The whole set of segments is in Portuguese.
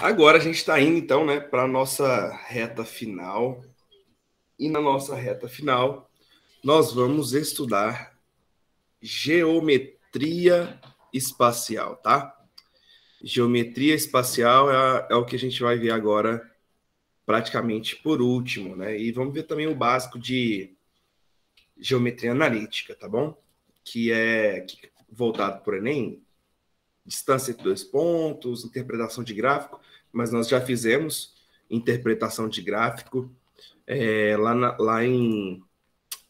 Agora a gente está indo, então, né, para a nossa reta final. E na nossa reta final, nós vamos estudar geometria espacial, tá? Geometria espacial é o que a gente vai ver agora, praticamente por último, né? E vamos ver também o básico de geometria analítica, tá bom? Que é voltado para o Enem, distância entre dois pontos, interpretação de gráfico, mas nós já fizemos interpretação de gráfico lá em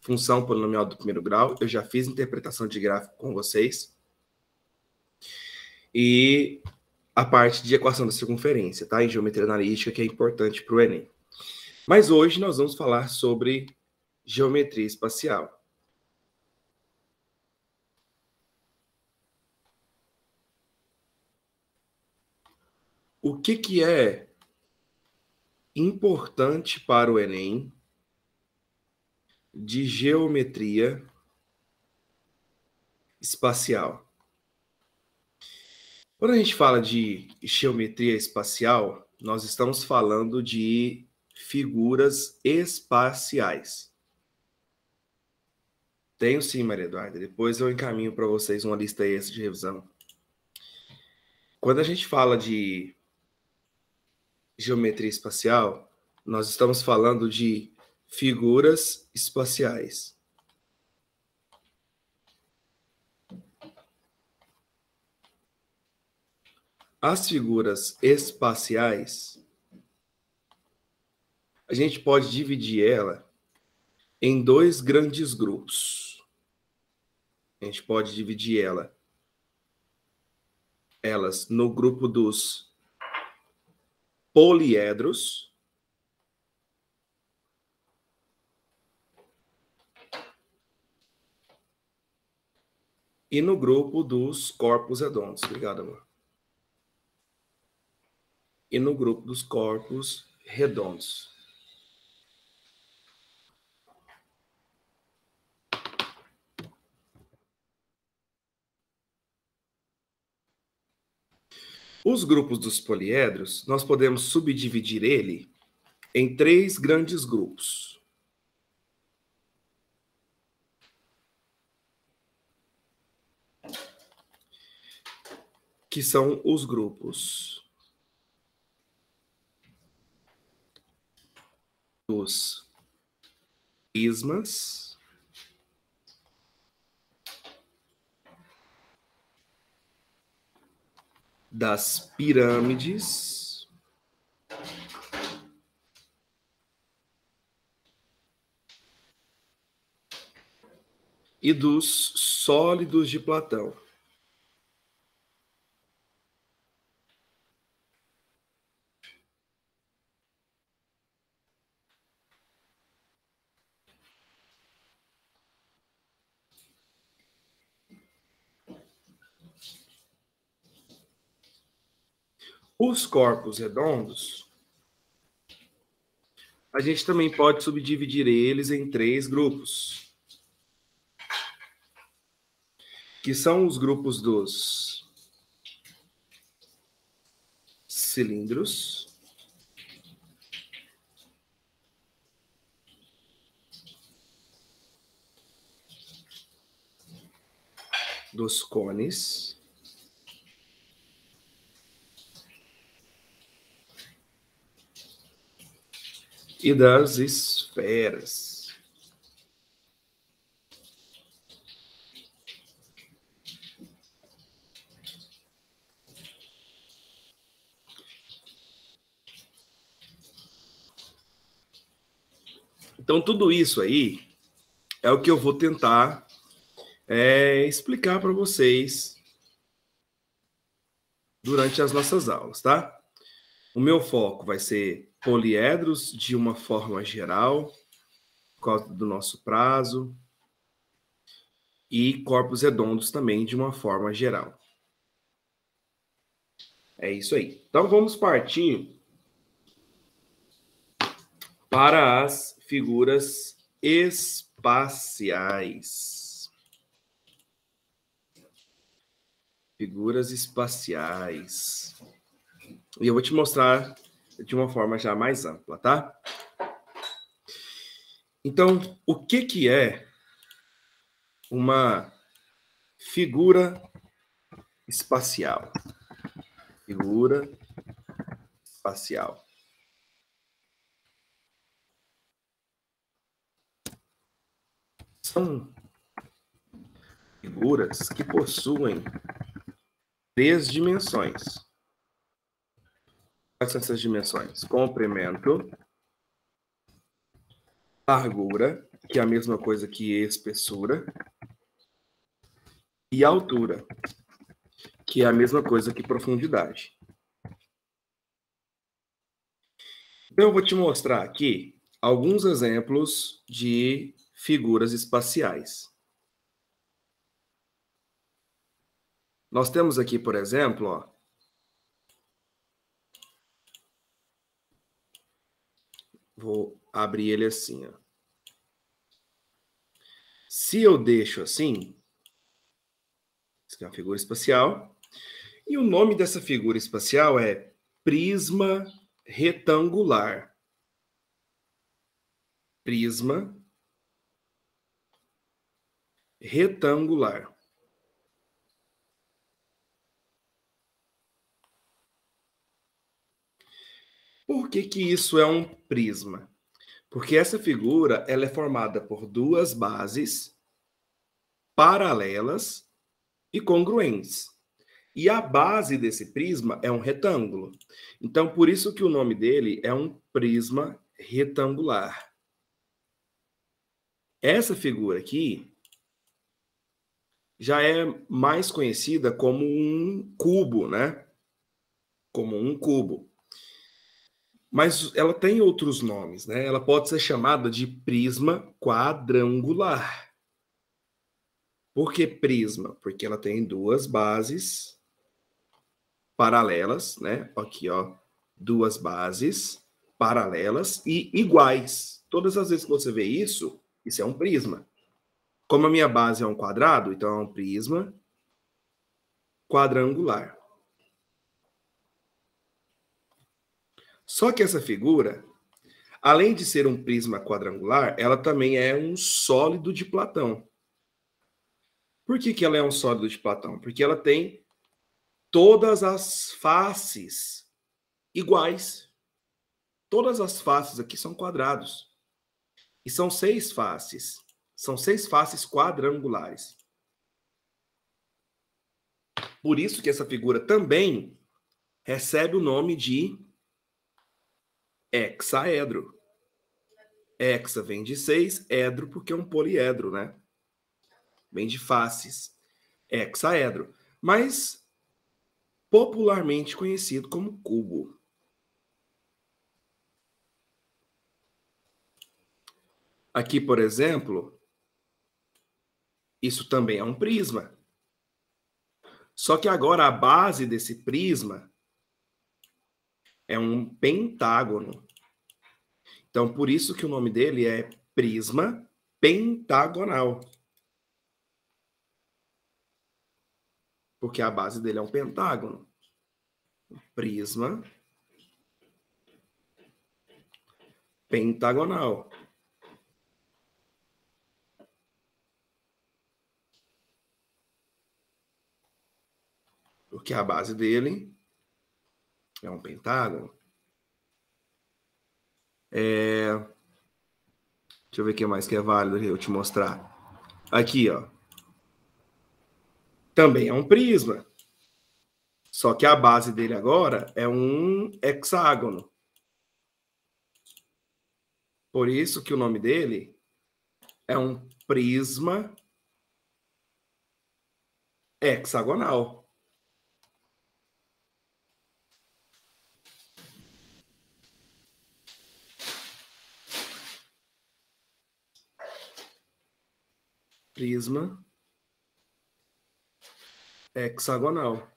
função polinomial do primeiro grau, eu já fiz interpretação de gráfico com vocês. E a parte de equação da circunferência, tá? Em geometria analítica, que é importante para o Enem. Mas hoje nós vamos falar sobre geometria espacial. O que é importante para o Enem de geometria espacial? Quando a gente fala de geometria espacial, nós estamos falando de figuras espaciais. Tenho sim, Maria Eduarda. Depois eu encaminho para vocês uma lista extra de revisão. Quando a gente fala de geometria espacial, nós estamos falando de figuras espaciais. As figuras espaciais, a gente pode dividir ela em dois grandes grupos. A gente pode dividir elas no grupo dos poliedros e no grupo dos corpos redondos. Obrigado, amor. E no grupo dos corpos redondos. Os grupos dos poliedros, nós podemos subdividir ele em três grandes grupos. Que são os grupos dos prismas, das pirâmides e dos sólidos de Platão. Os corpos redondos, a gente também pode subdividir eles em três grupos, que são os grupos dos cilindros, dos cones e das esferas. Então, tudo isso aí é o que eu vou tentar explicar para vocês durante as nossas aulas, tá? O meu foco vai ser poliedros de uma forma geral, por causa do nosso prazo, e corpos redondos também de uma forma geral. É isso aí. Então, vamos partir para as figuras espaciais. Figuras espaciais. E eu vou te mostrar de uma forma já mais ampla, tá? Então, o que é uma figura espacial? Figura espacial. São figuras que possuem 3 dimensões. Quais são essas dimensões? Comprimento, largura, que é a mesma coisa que espessura, e altura, que é a mesma coisa que profundidade. Então, eu vou te mostrar aqui alguns exemplos de figuras espaciais. Nós temos aqui, por exemplo, ó, vou abrir ele assim, ó. Se eu deixo assim, isso aqui é uma figura espacial, e o nome dessa figura espacial é prisma retangular. Prisma retangular. Por que que isso é um prisma? Porque essa figura ela é formada por 2 bases paralelas e congruentes. E a base desse prisma é um retângulo. Então, por isso que o nome dele é um prisma retangular. Essa figura aqui já é mais conhecida como um cubo, né? Como um cubo. Mas ela tem outros nomes, né? Ela pode ser chamada de prisma quadrangular. Por que prisma? Porque ela tem 2 bases paralelas, né? Aqui, ó, 2 bases paralelas e iguais. Todas as vezes que você vê isso, isso é um prisma. Como a minha base é um quadrado, então é um prisma quadrangular. Só que essa figura, além de ser um prisma quadrangular, ela também é um sólido de Platão. Por que que ela é um sólido de Platão? Porque ela tem todas as faces iguais. Todas as faces aqui são quadrados. E são 6 faces. São 6 faces quadrangulares. Por isso que essa figura também recebe o nome de hexaedro. Hexa vem de 6, edro porque é um poliedro, né? Vem de faces. Hexaedro. Mas popularmente conhecido como cubo. Aqui, por exemplo, isso também é um prisma. Só que agora a base desse prisma é um pentágono. Então, por isso que o nome dele é prisma pentagonal. Porque a base dele é um pentágono. Prisma pentagonal. Porque a base dele é um pentágono. Deixa eu ver o que mais que é válido eu te mostrar. Aqui, ó. Também é um prisma. Só que a base dele agora é um hexágono. Por isso que o nome dele é um prisma hexagonal. Prisma hexagonal.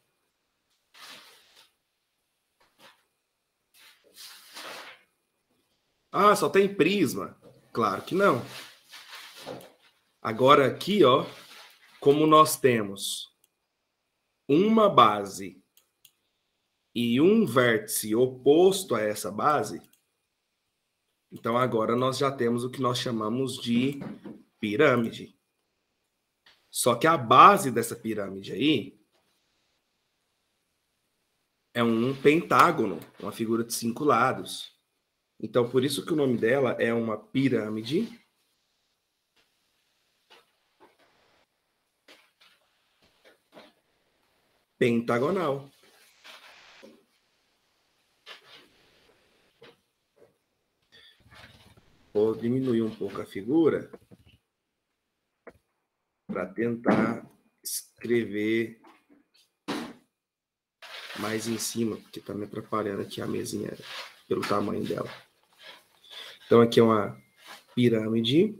Ah, só tem prisma? Claro que não. Agora aqui, ó, como nós temos uma base e um vértice oposto a essa base, então agora nós já temos o que nós chamamos de pirâmide. Só que a base dessa pirâmide aí é um pentágono, uma figura de 5 lados. Então, por isso que o nome dela é uma pirâmide pentagonal. Vou diminuir um pouco a figura para tentar escrever mais em cima, porque está me atrapalhando aqui a mesinha pelo tamanho dela. Então, aqui é uma pirâmide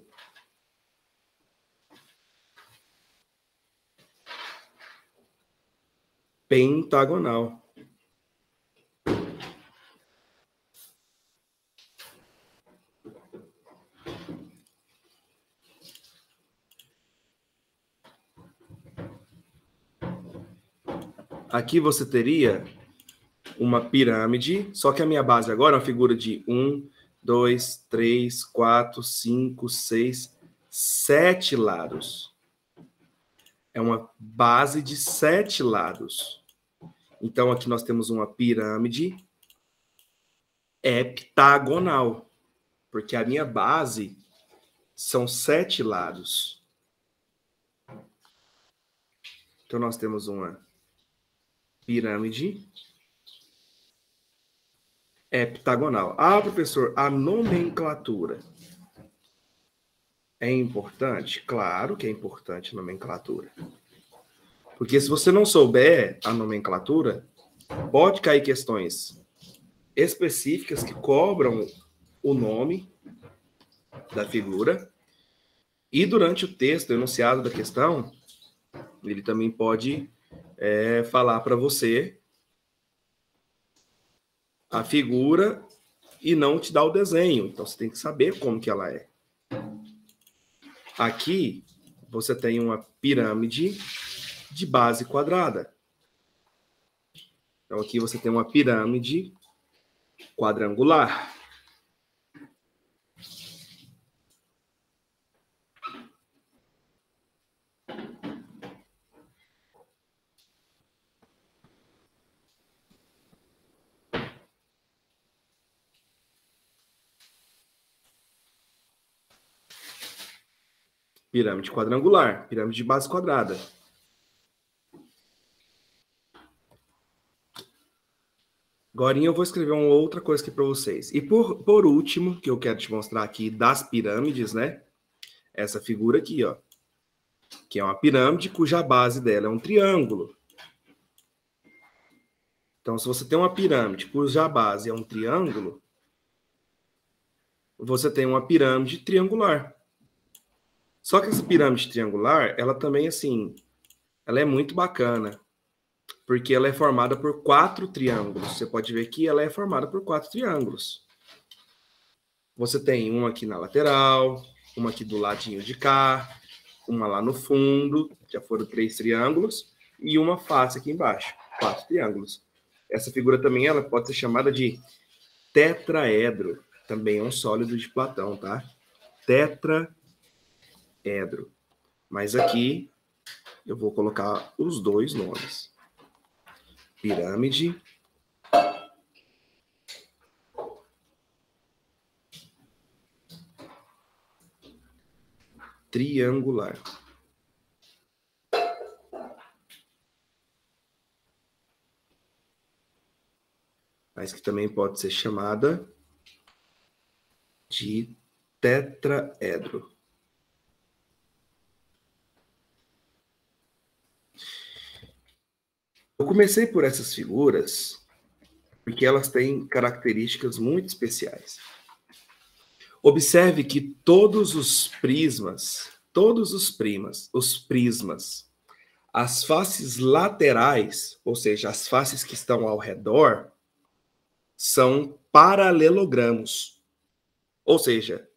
pentagonal. Aqui você teria uma pirâmide, só que a minha base agora é uma figura de 1, 2, 3, 4, 5, 6, 7 lados. É uma base de 7 lados. Então, aqui nós temos uma pirâmide heptagonal, porque a minha base são 7 lados. Então, nós temos uma pirâmide heptagonal. Ah, professor, a nomenclatura é importante? Claro que é importante a nomenclatura. Porque se você não souber a nomenclatura, pode cair questões específicas que cobram o nome da figura, e durante o texto, o enunciado da questão, ele também pode falar para você a figura e não te dar o desenho. Então, você tem que saber como que ela é. Aqui, você tem uma pirâmide de base quadrada. Então, aqui você tem uma pirâmide quadrangular. Pirâmide quadrangular, pirâmide de base quadrada. Agora eu vou escrever uma outra coisa aqui para vocês. E por último, que eu quero te mostrar aqui das pirâmides, né? Essa figura aqui, ó. Que é uma pirâmide cuja base dela é um triângulo. Então, se você tem uma pirâmide cuja base é um triângulo, você tem uma pirâmide triangular. Só que essa pirâmide triangular, ela também, assim, ela é muito bacana, porque ela é formada por 4 triângulos. Você pode ver que ela é formada por 4 triângulos. Você tem uma aqui na lateral, uma aqui do ladinho de cá, uma lá no fundo, já foram 3 triângulos, e uma face aqui embaixo, 4 triângulos. Essa figura também ela pode ser chamada de tetraedro, também é um sólido de Platão, tá? Tetraedro. Mas aqui eu vou colocar os dois nomes. Pirâmide triangular. Mas que também pode ser chamada de tetraedro. Eu comecei por essas figuras porque elas têm características muito especiais. Observe que todos os prismas, as faces laterais, ou seja, as faces que estão ao redor, são paralelogramos. Ou seja,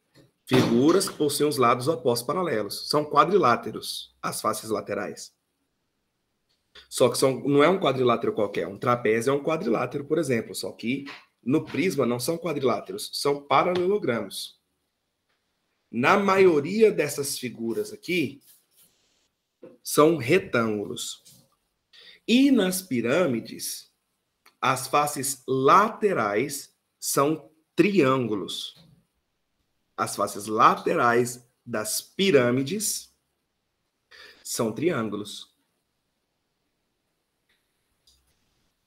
figuras que possuem os lados opostos paralelos. São quadriláteros, as faces laterais. Só que não é um quadrilátero qualquer. Um trapézio é um quadrilátero, por exemplo. Só que no prisma não são quadriláteros, são paralelogramos. Na maioria dessas figuras aqui, são retângulos. E nas pirâmides, as faces laterais são triângulos. As faces laterais das pirâmides são triângulos.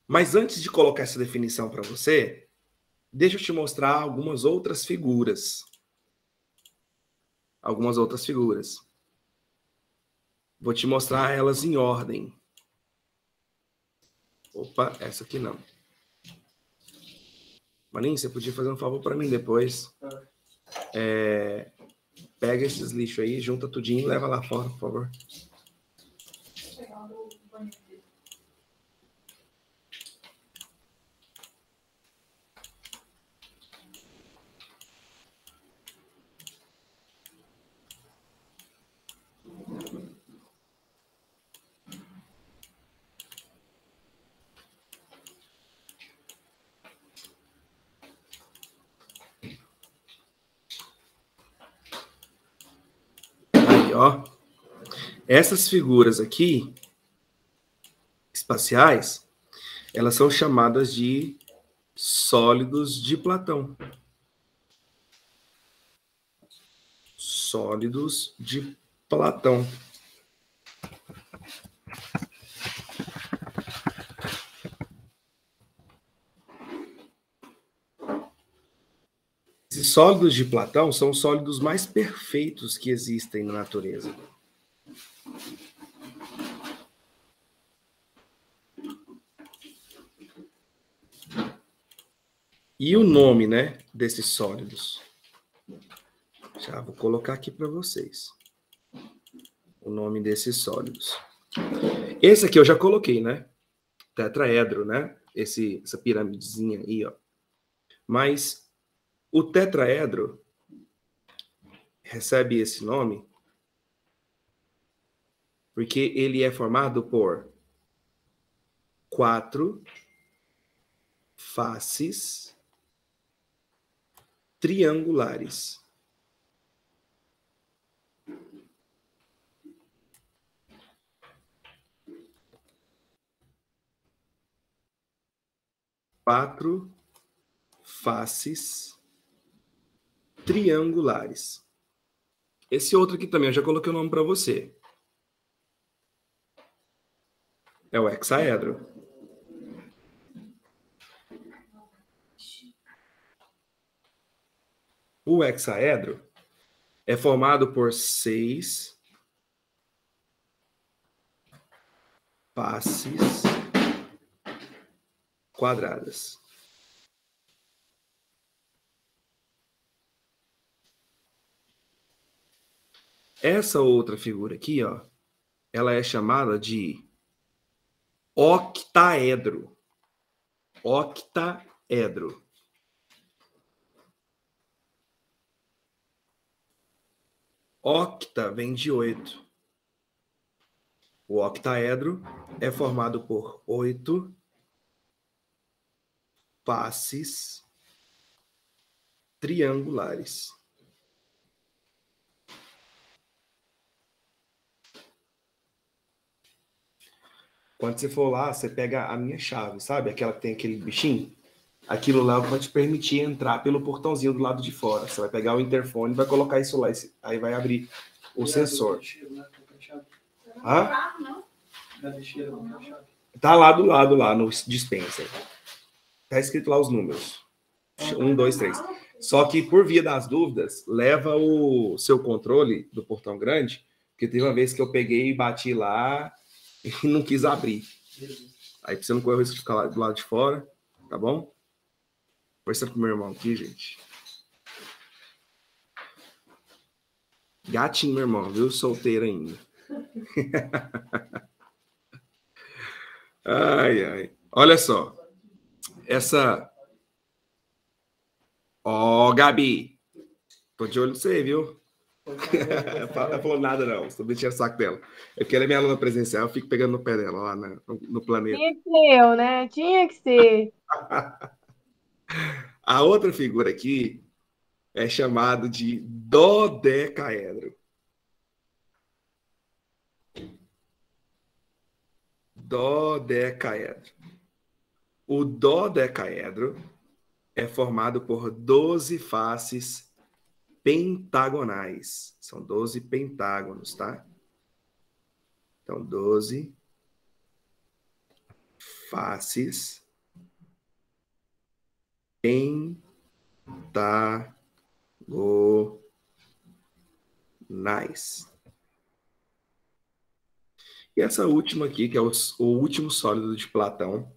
Mas antes de colocar essa definição para você, deixa eu te mostrar algumas outras figuras. Algumas outras figuras. Vou te mostrar elas em ordem. Opa, essa aqui não. Maninho, você podia fazer um favor para mim depois? Pega esses lixos aí, junta tudinho e leva lá fora, por favor. Aí, ó. Essas figuras aqui, espaciais, elas são chamadas de sólidos de Platão. Sólidos de Platão. Esses sólidos de Platão são os sólidos mais perfeitos que existem na natureza. E o nome, né, desses sólidos? Já vou colocar aqui para vocês. O nome desses sólidos. Esse aqui eu já coloquei, né? Tetraedro, né? Essa piramidezinha aí, ó. Mas o tetraedro recebe esse nome porque ele é formado por 4 faces triangulares. Quatro faces triangulares. Esse outro aqui também, eu já coloquei o nome para você. É o hexaedro. O hexaedro é formado por 6 faces quadradas. Essa outra figura aqui, ó, ela é chamada de octaedro. Octaedro. Octa vem de 8. O octaedro é formado por 8 faces triangulares. Quando você for lá, você pega a minha chave, sabe? Aquela que tem aquele bichinho. Aquilo lá vai te permitir entrar pelo portãozinho do lado de fora. Você vai pegar o interfone e vai colocar isso lá. Aí vai abrir o sensor. Hã? Tá lá do lado, lá no dispenser. Tá escrito lá os números. 1, 2, 3. Só que, por via das dúvidas, leva o seu controle do portão grande, porque teve uma vez que eu peguei e bati lá e não quis abrir. Aí você não corre o risco de ficar lá do lado de fora, tá bom? Força pro meu irmão aqui, gente. Gatinho, meu irmão, viu? Solteiro ainda. Ai, ai. Olha só. Essa... Ó, Gabi. Tô de olho em você, viu? Ela falou nada, não. Estou mexendo o saco dela. É porque ela é minha aluna presencial, eu fico pegando no pé dela lá no planeta. Tinha que ser eu, né? Tinha que ser. A outra figura aqui é chamado de dodecaedro. Dodecaedro. O dodecaedro é formado por 12 faces pentagonais. São 12 pentágonos, tá? Então, 12 faces pentagonais. E essa última aqui, que é o último sólido de Platão,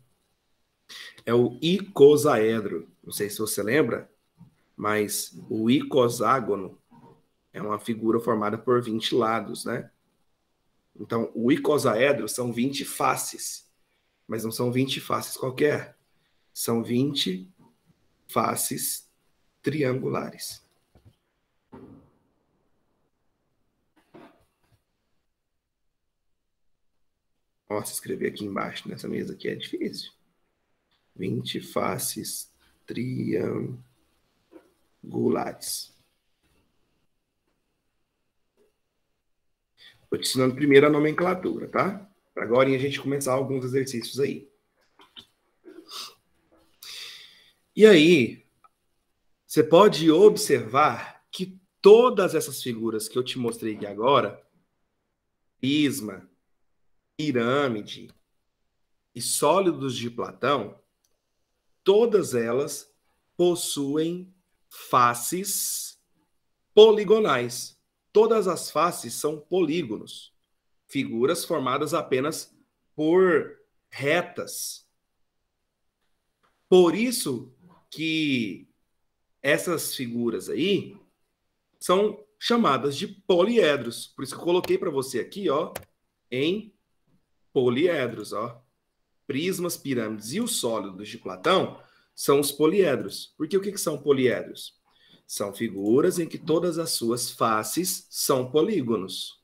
é o icosaedro. Não sei se você lembra, mas o icoságono é uma figura formada por 20 lados, né? Então, o icosaedro são 20 faces, mas não são 20 faces qualquer. São 20 faces triangulares. Nossa, escrever aqui embaixo nessa mesa aqui é difícil. 20 faces triangulares. Estou te ensinando primeiro a nomenclatura, tá? Para agora a gente começar alguns exercícios aí. E aí, você pode observar que todas essas figuras que eu te mostrei aqui agora, prisma, pirâmide e sólidos de Platão, todas elas possuem faces poligonais. Todas as faces são polígonos, figuras formadas apenas por retas. Por isso que essas figuras aí são chamadas de poliedros. Por isso que eu coloquei para você aqui, ó, em poliedros, ó. Prismas, pirâmides e os sólidos de Platão são os poliedros. Porque o que são poliedros? São figuras em que todas as suas faces são polígonos.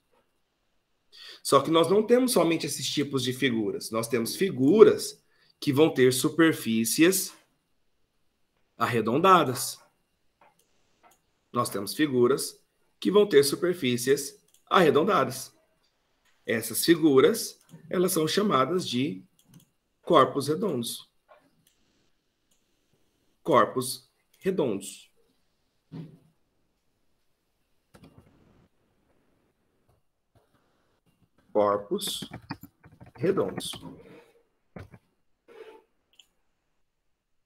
Só que nós não temos somente esses tipos de figuras. Nós temos figuras que vão ter superfícies arredondadas. Nós temos figuras que vão ter superfícies arredondadas. Essas figuras, elas são chamadas de corpos redondos. Corpos redondos. Corpos redondos.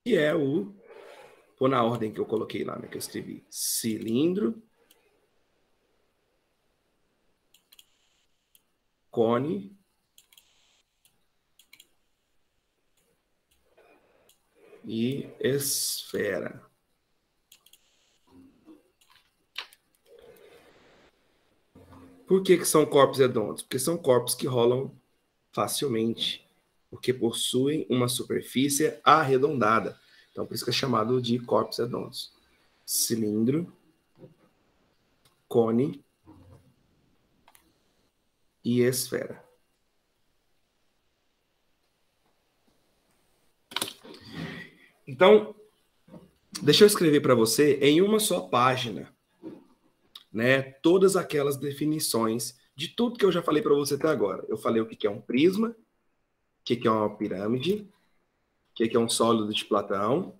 Que é o... Vou na ordem que eu coloquei lá, né, que eu escrevi. Cilindro, cone e esfera. Por que são corpos redondos? Porque são corpos que rolam facilmente, porque possuem uma superfície arredondada. Então, por isso que é chamado de corpos redondos. Cilindro, cone e esfera. Então, deixa eu escrever para você em uma só página, né, todas aquelas definições de tudo que eu já falei para você até agora. Eu falei o que é um prisma, o que é uma pirâmide, o que é um sólido de Platão,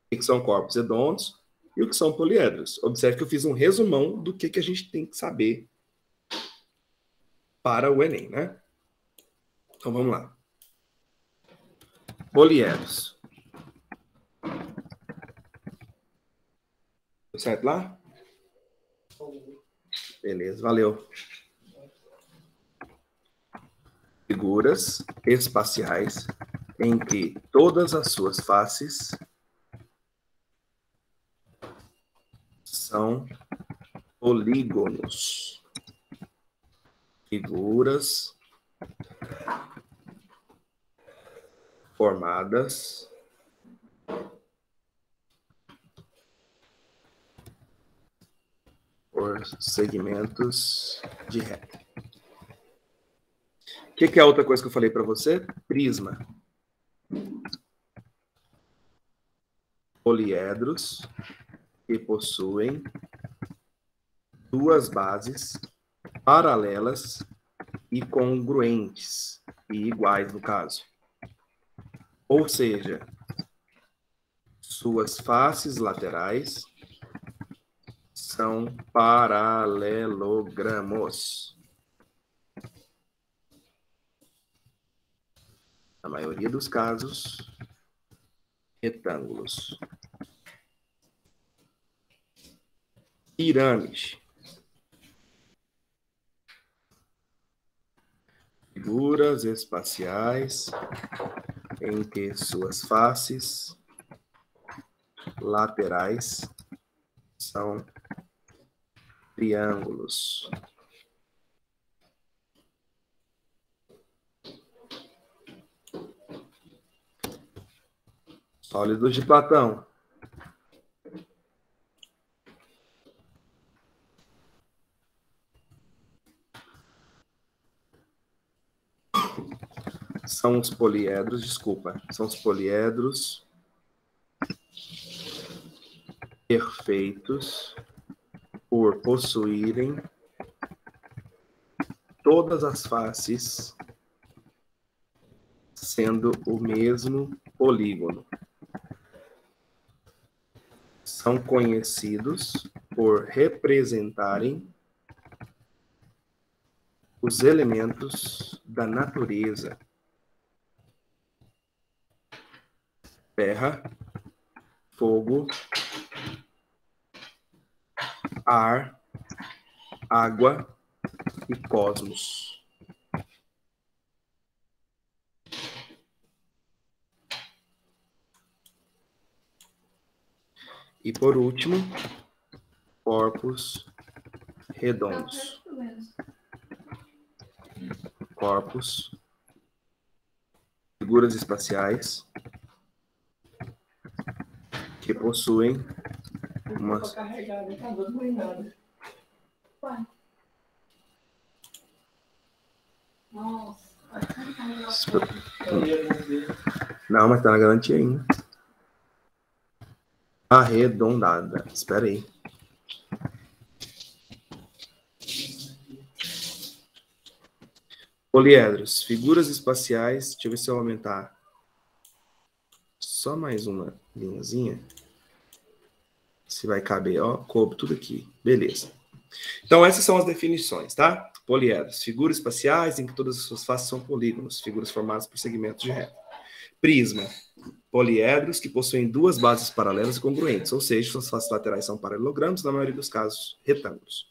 o que são corpos redondos e o que são poliedros. Observe que eu fiz um resumão do que a gente tem que saber para o Enem, né? Então vamos lá. Poliedros. Deu certo lá? Beleza, valeu. Figuras espaciais em que todas as suas faces são polígonos. Figuras formadas por segmentos de reta. O que é a outra coisa que eu falei para você? Prisma. Poliedros que possuem duas bases paralelas e congruentes, e iguais no caso. Ou seja, suas faces laterais são paralelogramos. Na maioria dos casos, retângulos. Pirâmide. Figuras espaciais em que suas faces laterais são triângulos. Sólidos de Platão. São os poliedros, são os poliedros perfeitos por possuírem todas as faces sendo o mesmo polígono. São conhecidos por representarem os elementos da natureza: terra, fogo, ar, água e cosmos. E por último, corpos redondos. Corpos, figuras espaciais que possuem uma... Não, mas tá na garantia ainda. Arredondada. Espera aí. Poliedros, figuras espaciais. Deixa eu ver se eu aumentar só mais uma linhazinha. Se vai caber, ó, coube tudo aqui. Beleza. Então, essas são as definições, tá? Poliedros, figuras espaciais em que todas as suas faces são polígonos, figuras formadas por segmentos de reta. Prisma, poliedros que possuem duas bases paralelas e congruentes, ou seja, suas faces laterais são paralelogramos, na maioria dos casos, retângulos.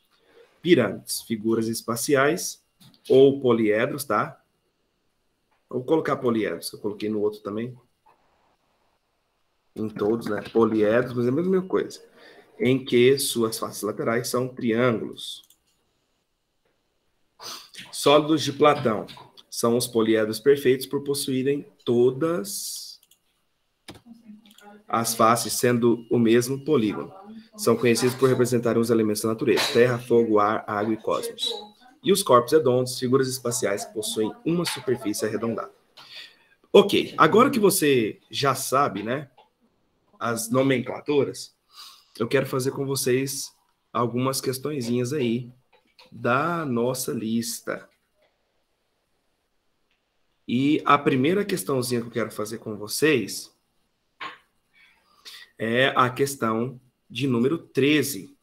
Pirâmides, figuras espaciais ou poliedros, tá? Vou colocar poliedros, eu coloquei no outro também. Em todos, né? Poliedros, mas é a mesma coisa. Em que suas faces laterais são triângulos. Sólidos de Platão são os poliedros perfeitos por possuírem todas as faces sendo o mesmo polígono. São conhecidos por representarem os elementos da natureza: terra, fogo, ar, água e cosmos. E os corpos redondos, figuras espaciais que possuem uma superfície arredondada. Ok, agora que você já sabe, né, as nomenclaturas, eu quero fazer com vocês algumas questõezinhas aí da nossa lista. E a primeira questãozinha que eu quero fazer com vocês é a questão de número 13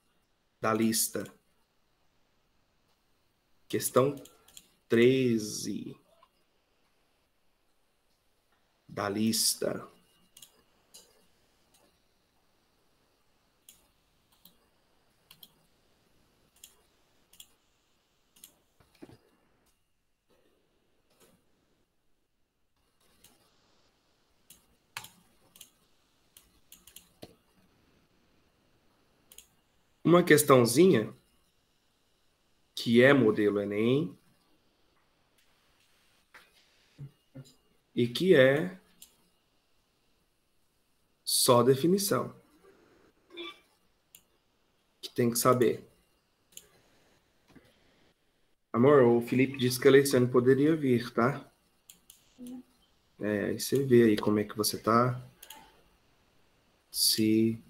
da lista. Questão 13 da lista. Uma questãozinha que é modelo Enem e que é só definição. Que tem que saber. Amor, o Felipe disse que a Alexandre poderia vir, tá? Aí você vê aí como é que você tá. Se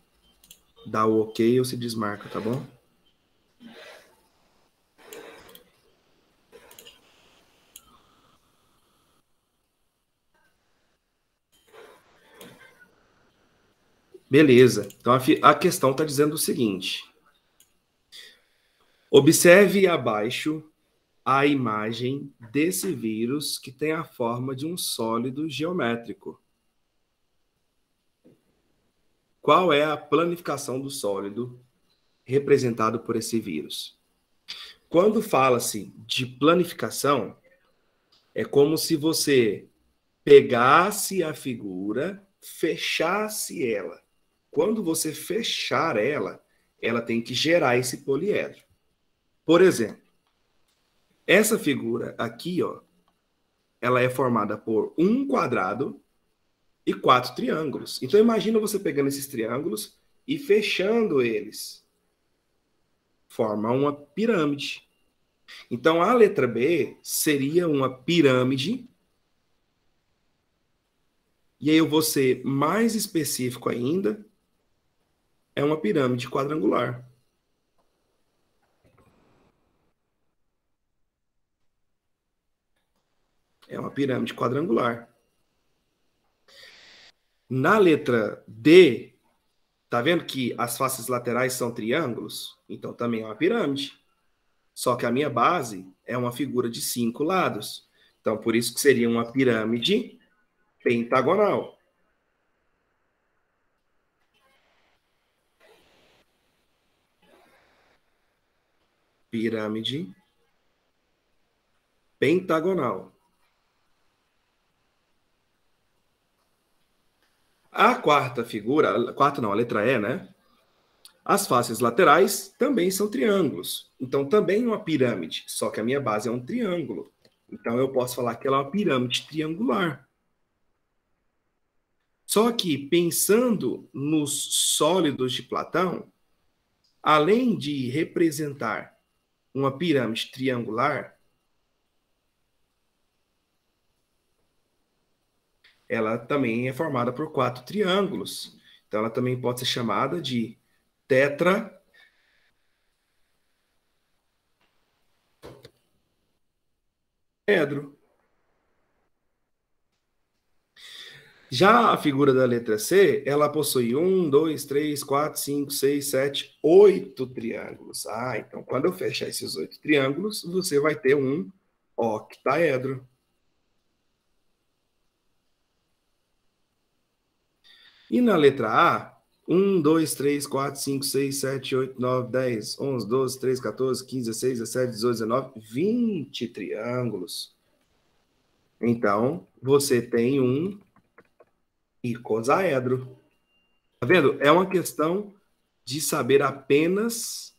dá o ok ou se desmarca, tá bom? Beleza. Então a questão está dizendo o seguinte: observe abaixo a imagem desse vírus que tem a forma de um sólido geométrico. Qual é a planificação do sólido representado por esse vírus? Quando fala-se de planificação, é como se você pegasse a figura, fechasse ela. Quando você fechar ela, ela tem que gerar esse poliedro. Por exemplo, essa figura aqui, ó, ela é formada por um quadrado e 4 triângulos. Então imagina você pegando esses triângulos e fechando eles. Forma uma pirâmide. Então a letra B seria uma pirâmide. E aí eu vou ser mais específico ainda. É uma pirâmide quadrangular. É uma pirâmide quadrangular. Na letra D, tá vendo que as faces laterais são triângulos? Então também é uma pirâmide. Só que a minha base é uma figura de 5 lados. Então, por isso que seria uma pirâmide pentagonal. Pirâmide pentagonal. A quarta figura, a quarta não, a letra E, né? As faces laterais também são triângulos. Então, também uma pirâmide, só que a minha base é um triângulo. Então, eu posso falar que ela é uma pirâmide triangular. Só que, pensando nos sólidos de Platão, além de representar uma pirâmide triangular, ela também é formada por 4 triângulos. Então, ela também pode ser chamada de tetraedro. Já a figura da letra C, ela possui 1, 2, 3, 4, 5, 6, 7, 8 triângulos. Então quando eu fechar esses 8 triângulos, você vai ter um octaedro. E na letra A, 1, 2, 3, 4, 5, 6, 7, 8, 9, 10, 11, 12, 13, 14, 15, 16, 17, 18, 19, 20 triângulos. Então, você tem um icosaedro. Tá vendo? É uma questão de saber apenas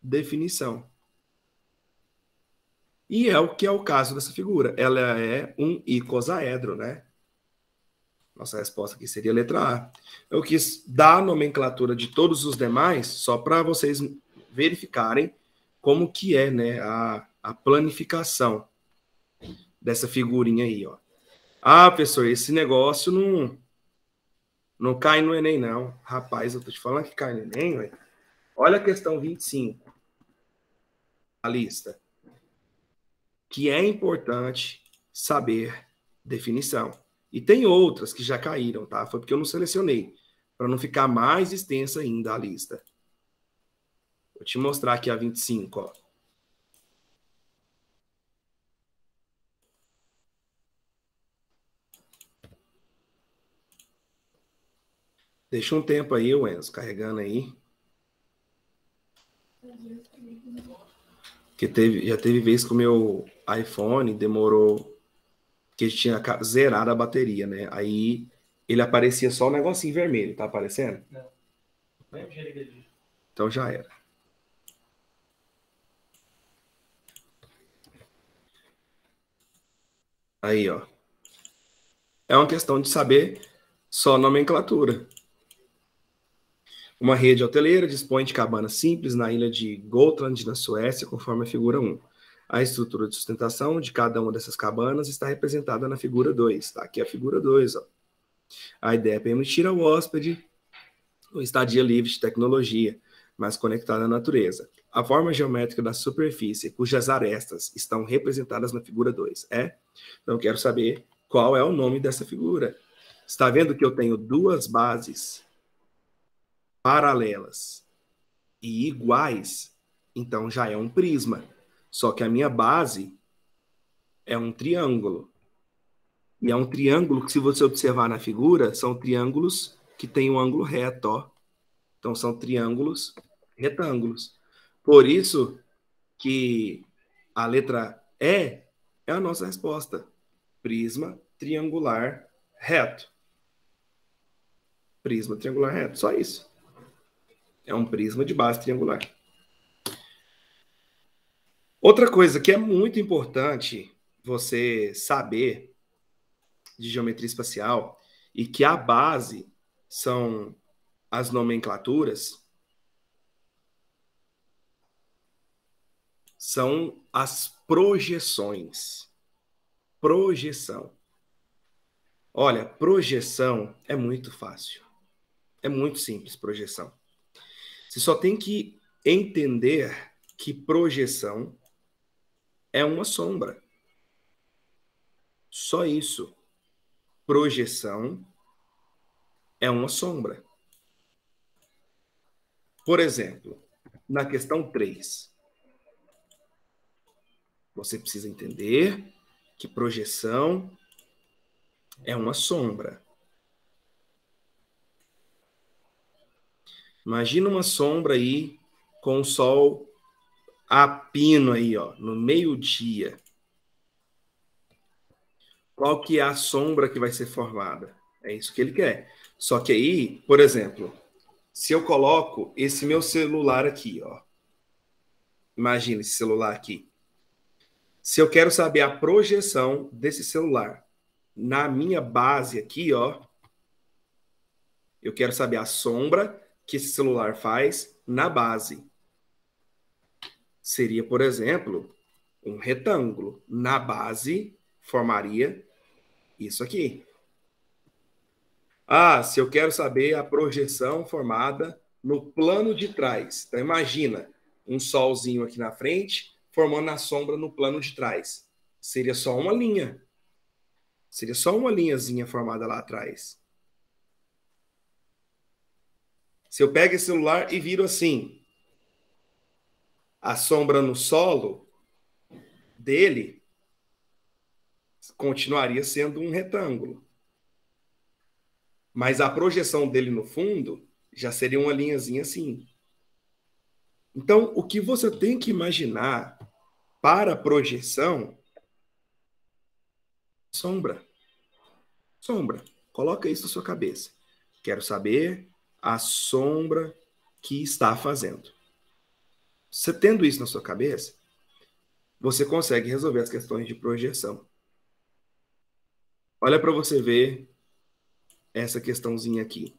definição. E é o que é o caso dessa figura. Ela é um icosaedro, né? Nossa resposta aqui seria a letra A. Eu quis dar a nomenclatura de todos os demais, só para vocês verificarem como que é, né, a planificação dessa figurinha aí, ó. Professor, esse negócio não cai no Enem, não. Rapaz, eu tô te falando que cai no Enem, ué. Olha a questão 25, a lista. Que é importante saber definição. E tem outras que já caíram, tá? Foi porque eu não selecionei, para não ficar mais extensa ainda a lista. Vou te mostrar aqui a 25, ó. Deixa um tempo aí, Enzo, carregando aí. Porque já teve vez que o meu iPhone demorou, que tinha zerado a bateria, né? Aí ele aparecia só um negocinho vermelho, tá aparecendo? Não. Então já era. Aí, ó. É uma questão de saber só nomenclatura. Uma rede hoteleira dispõe de cabanas simples na ilha de Gotland, na Suécia, conforme a figura 1. A estrutura de sustentação de cada uma dessas cabanas está representada na figura 2. Tá? Aqui é a figura 2. Ó. A ideia é permitir ao hóspede uma estadia livre de tecnologia, mas conectada à natureza. A forma geométrica da superfície, cujas arestas estão representadas na figura 2, é? Então, eu quero saber qual é o nome dessa figura. Está vendo que eu tenho duas bases paralelas e iguais? Então, já é um prisma. Só que a minha base é um triângulo. E é um triângulo que, se você observar na figura, são triângulos que têm um ângulo reto, ó. Então, são triângulos retângulos. Por isso que a letra E é a nossa resposta. Prisma triangular reto. Prisma triangular reto, só isso. É um prisma de base triangular. Outra coisa que é muito importante você saber de geometria espacial e que a base são as nomenclaturas, são as projeções. Projeção. Olha, projeção é muito fácil. É muito simples, projeção. Você só tem que entender que projeção é uma sombra. Só isso. Projeção é uma sombra. Por exemplo, na questão 3, você precisa entender que projeção é uma sombra. Imagina uma sombra aí com o sol a pino aí, ó, no meio-dia. Qual que é a sombra que vai ser formada? É isso que ele quer. Só que aí, por exemplo, se eu coloco esse meu celular aqui, ó. Imagina esse celular aqui. Se eu quero saber a projeção desse celular na minha base aqui, ó, eu quero saber a sombra que esse celular faz na base. Seria, por exemplo, um retângulo. Na base, formaria isso aqui. Ah, se eu quero saber a projeção formada no plano de trás. Então, imagina um solzinho aqui na frente, formando a sombra no plano de trás. Seria só uma linha. Seria só uma linhazinha formada lá atrás. Se eu pego esse celular e viro assim, a sombra no solo dele continuaria sendo um retângulo. Mas a projeção dele no fundo já seria uma linhazinha assim. Então, o que você tem que imaginar para a projeção, sombra. Sombra. Coloca isso na sua cabeça. Quero saber a sombra que está fazendo. Você tendo isso na sua cabeça, você consegue resolver as questões de projeção. Olha para você ver essa questãozinha aqui.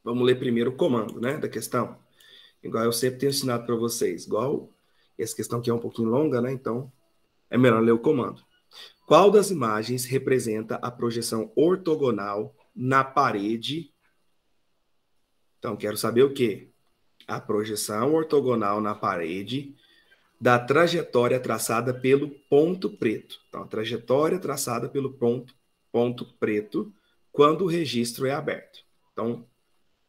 Vamos ler primeiro o comando, né, da questão. Igual eu sempre tenho ensinado para vocês. Igual essa questão aqui é um pouquinho longa, né? Então é melhor ler o comando. Qual das imagens representa a projeção ortogonal na parede? Então, quero saber o quê? A projeção ortogonal na parede da trajetória traçada pelo ponto preto. Então, a trajetória traçada pelo ponto preto quando o registro é aberto. Então,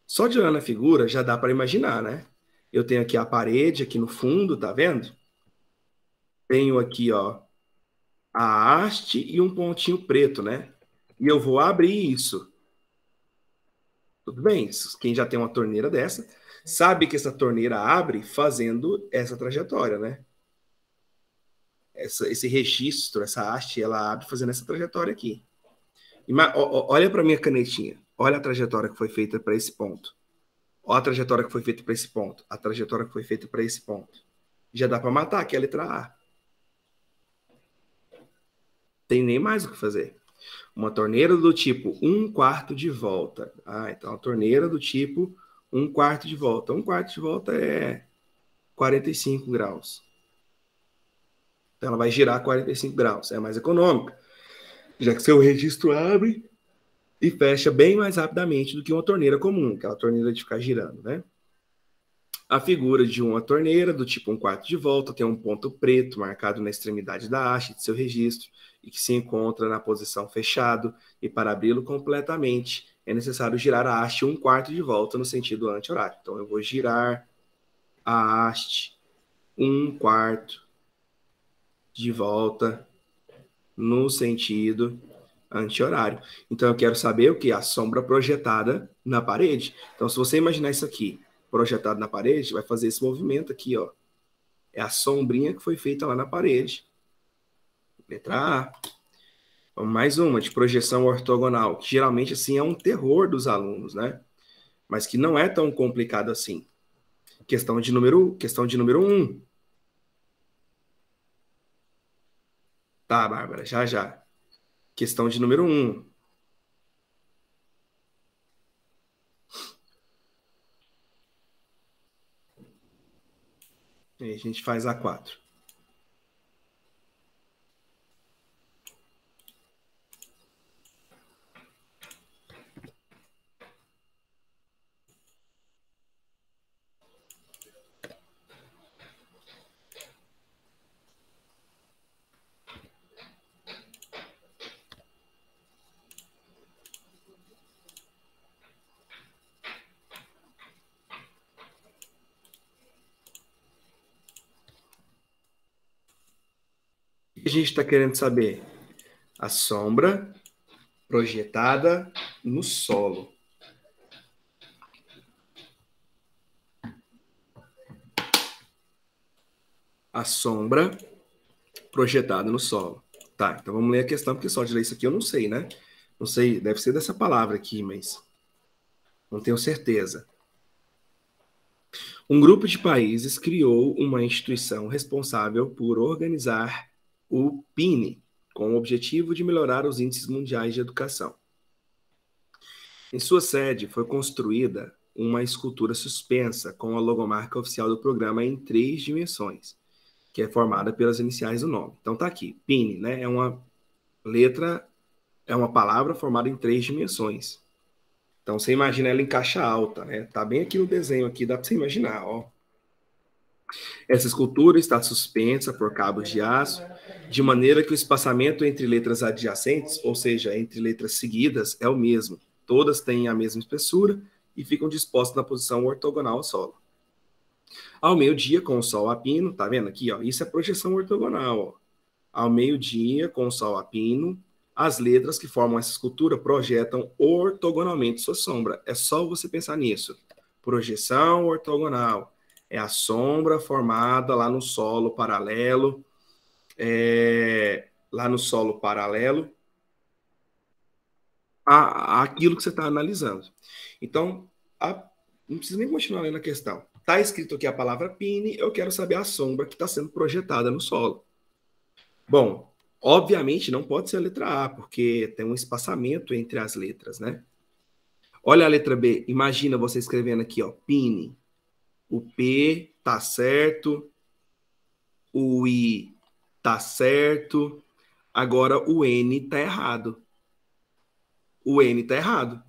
só de olhar na figura já dá para imaginar, né? Eu tenho aqui a parede aqui no fundo, tá vendo? Tenho aqui, ó, a haste e um pontinho preto, né? E eu vou abrir isso. Tudo bem? Quem já tem uma torneira dessa, sabe que essa torneira abre fazendo essa trajetória, né? Esse registro, essa haste, ela abre fazendo essa trajetória aqui. Olha para minha canetinha. Olha a trajetória que foi feita para esse ponto. Olha a trajetória que foi feita para esse ponto. A trajetória que foi feita para esse ponto. Já dá para matar aqui a letra A. Tem nem mais o que fazer. Uma torneira do tipo 1/4 de volta. Então a torneira do tipo 1/4 de volta. 1/4 de volta é 45 graus. Então ela vai girar 45 graus. É mais econômica, já que seu registro abre e fecha bem mais rapidamente do que uma torneira comum, aquela torneira de ficar girando, né? A figura de uma torneira do tipo 1/4 de volta tem um ponto preto marcado na extremidade da haste de seu registro e que se encontra na posição fechado, e para abri-lo completamente é necessário girar a haste 1/4 de volta no sentido anti-horário. Então eu vou girar a haste 1/4 de volta no sentido anti-horário. Então eu quero saber o que? A sombra projetada na parede. Então se você imaginar isso aqui projetado na parede, vai fazer esse movimento aqui, ó. É a sombrinha que foi feita lá na parede. Letra A. Vamos mais uma, de projeção ortogonal, que geralmente assim é um terror dos alunos, né? Mas que não é tão complicado assim. Questão de número 1. Tá, Bárbara, já já. Questão de número 1. E a gente faz a 4. O que a gente está querendo saber? A sombra projetada no solo. A sombra projetada no solo. Tá, então vamos ler a questão, porque só de ler isso aqui eu não sei, né? Não sei, deve ser dessa palavra aqui, mas não tenho certeza. Um grupo de países criou uma instituição responsável por organizar o PINE, com o objetivo de melhorar os índices mundiais de educação. Em sua sede foi construída uma escultura suspensa com a logomarca oficial do programa em 3 dimensões, que é formada pelas iniciais do nome. Então tá aqui, PINE, né? É uma letra, é uma palavra formada em 3 dimensões. Então você imagina ela em caixa alta, né? Tá bem aqui no desenho aqui, dá para você imaginar, ó. Essa escultura está suspensa por cabos de aço, de maneira que o espaçamento entre letras adjacentes, ou seja, entre letras seguidas, é o mesmo. Todas têm a mesma espessura e ficam dispostas na posição ortogonal ao solo. Ao meio-dia, com o sol a pino, tá vendo aqui, ó? Isso é projeção ortogonal, ó. Ao meio-dia, com o sol a pino, as letras que formam essa escultura projetam ortogonalmente sua sombra. É só você pensar nisso. Projeção ortogonal. É a sombra formada lá no solo paralelo, lá no solo paralelo àquilo que você está analisando. Então, não precisa nem continuar lendo a questão. Está escrito aqui a palavra pine, eu quero saber a sombra que está sendo projetada no solo. Bom, obviamente não pode ser a letra A, porque tem um espaçamento entre as letras, né? Olha a letra B, imagina você escrevendo aqui, ó, pine. O P tá certo, o I tá certo, agora o N tá errado. O N tá errado.